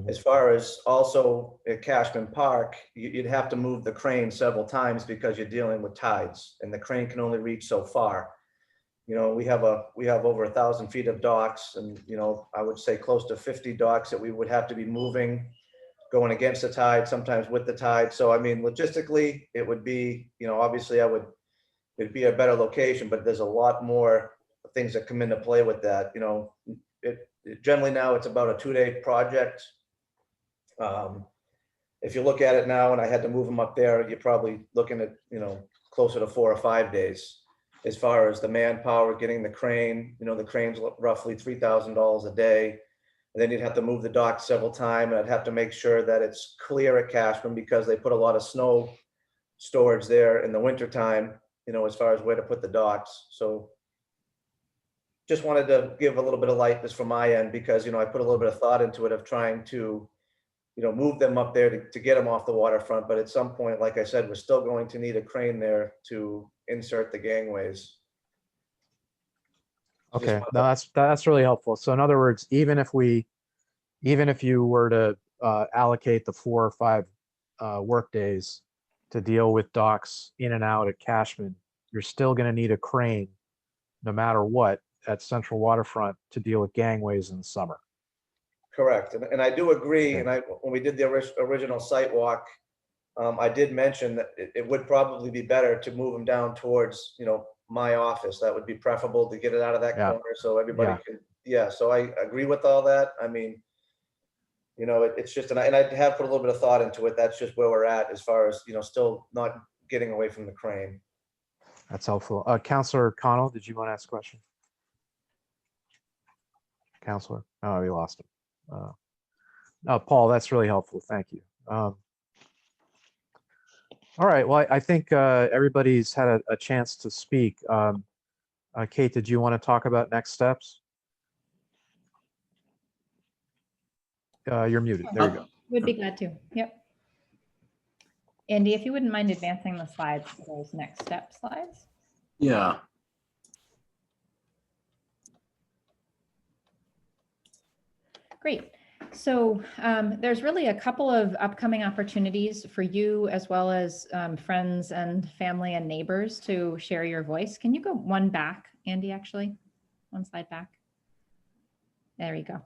As far as also at Cashman Park, you'd have to move the crane several times because you're dealing with tides and the crane can only reach so far. We have over 1,000 feet of docks and, I would say close to 50 docks that we would have to be moving, going against the tide, sometimes with the tide. So, I mean, logistically, it would be, obviously it'd be a better location, but there's a lot more things that come into play with that. Generally now it's about a 2-day project. If you look at it now and I had to move them up there, you're probably looking at, closer to 4 or 5 days. As far as the manpower, getting the crane, the crane's roughly $3,000 a day. And then you'd have to move the dock several times. And I'd have to make sure that it's clear at Cashman because they put a lot of snow storage there in the wintertime, as far as where to put the docks. So just wanted to give a little bit of light just from my end because, I put a little bit of thought into it of trying to, move them up there to get them off the waterfront. But at some point, like I said, we're still going to need a crane there to insert the gangways. Okay, no, that's really helpful. So in other words, even if you were to allocate the 4 or 5 work days to deal with docks in and out at Cashman, you're still going to need a crane no matter what at Central Waterfront to deal with gangways in the summer. Correct. And I do agree. Okay. And when we did the original site walk, I did mention that it would probably be better to move them down towards, my office. That would be preferable to get it out of that corner so everybody can, so I agree with all that. I mean, it's just, and I have put a little bit of thought into it. That's just where we're at as far as, still not getting away from the crane. That's helpful. Councilor Connell, did you want to ask a question? Councilor? Oh, we lost him. No, Paul, that's really helpful. Thank you. All right. Well, I think everybody's had a chance to speak. Kate, did you want to talk about next steps? You're muted. There you go. Would be glad to. Yep. Andy, if you wouldn't mind advancing the slides, those next step slides. Yeah. Great. So there's really a couple of upcoming opportunities for you as well as friends and family and neighbors to share your voice. Can you go one back, Andy, actually? One slide back. There you go.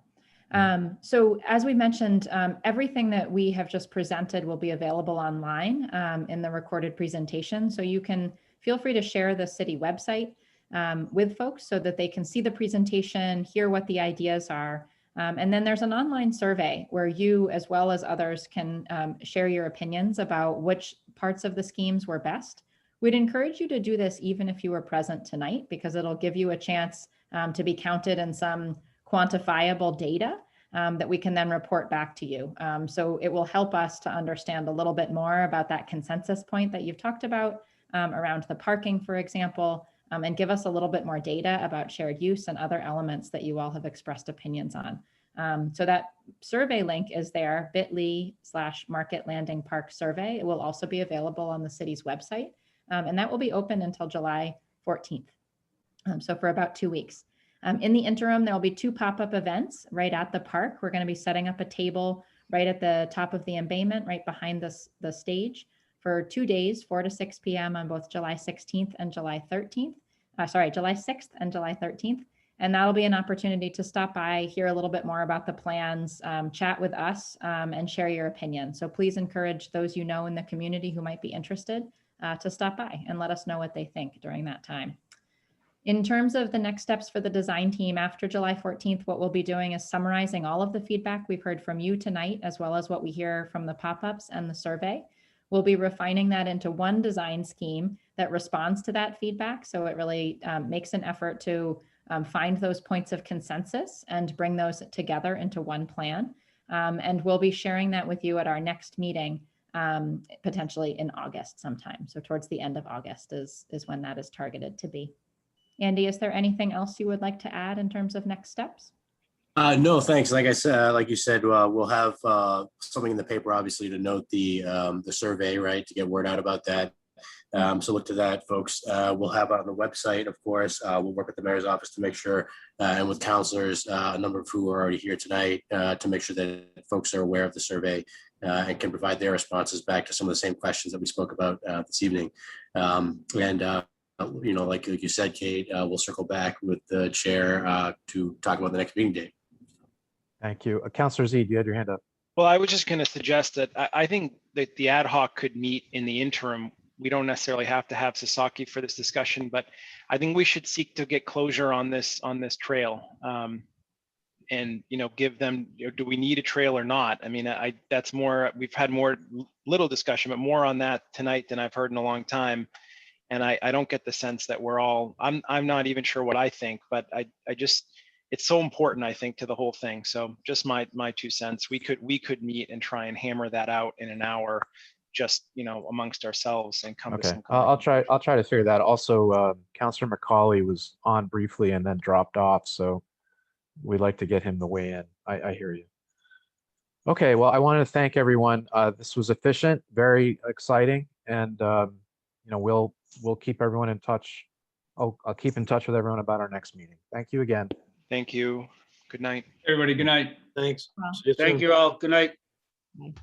So as we mentioned, everything that we have just presented will be available online in the recorded presentation. So you can feel free to share the city website with folks so that they can see the presentation, hear what the ideas are. And then there's an online survey where you, as well as others, can share your opinions about which parts of the schemes were best. We'd encourage you to do this even if you were present tonight, because it'll give you a chance to be counted in some quantifiable data that we can then report back to you. So it will help us to understand a little bit more about that consensus point that you've talked about around the parking, for example, and give us a little bit more data about shared use and other elements that you all have expressed opinions on. So that survey link is there, bit.ly/Market Landing Park survey. It will also be available on the city's website, and that will be open until July 14th. So for about 2 weeks. In the interim, there will be 2 pop-up events right at the park. We're going to be setting up a table right at the top of the embayment, right behind the stage, for 2 days, 4 to 6 p.m. on both July 16th and July 13th. July 6th and July 13th. And that'll be an opportunity to stop by, hear a little bit more about the plans, chat with us, and share your opinion. So please encourage those you know in the community who might be interested to stop by and let us know what they think during that time. In terms of the next steps for the design team after July 14th, what we'll be doing is summarizing all of the feedback we've heard from you tonight, as well as what we hear from the pop-ups and the survey. We'll be refining that into one design scheme that responds to that feedback. So it really makes an effort to find those points of consensus and bring those together into one plan. And we'll be sharing that with you at our next meeting potentially in August sometime. So towards the end of August is when that is targeted to be. Andy, is there anything else you would like to add in terms of next steps? No, thanks. Like I said, like you said, we'll have something in the paper, obviously, to note the survey, right, to get word out about that. So look to that, folks. We'll have on the website, of course. We'll work with the mayor's office to make sure, and with counselors, a number of who are already here tonight, to make sure that folks are aware of the survey and can provide their responses back to some of the same questions that we spoke about this evening. You know, like you said, Kate, we'll circle back with the chair to talk about the next meeting date. Thank you. Councilor Z, you had your hand up. Well, I was just going to suggest that I think that the ad hoc could meet in the interim. We don't necessarily have to have Sasaki for this discussion, but I think we should seek to get closure on this trail. And, you know, give them, do we need a trail or not? I mean, that's more, we've had more little discussion, but more on that tonight than I've heard in a long time. And I don't get the sense that we're all, I'm not even sure what I think, but I just, it's so important, I think, to the whole thing. So just my 2 cents. We could meet and try and hammer that out in an hour, just, you know, amongst ourselves and come to Okay, some kind of I'll try to figure that. Also, Councilor McCauley was on briefly and then dropped off, so we'd like to get him to weigh in. I hear you. Okay, well, I wanted to thank everyone. This was efficient, very exciting, and you know, we'll keep everyone in touch. I'll keep in touch with everyone about our next meeting. Thank you again. Thank you. Good night. Everybody, good night. Thanks. Well, See you soon. Thank you all. Good night. Bye.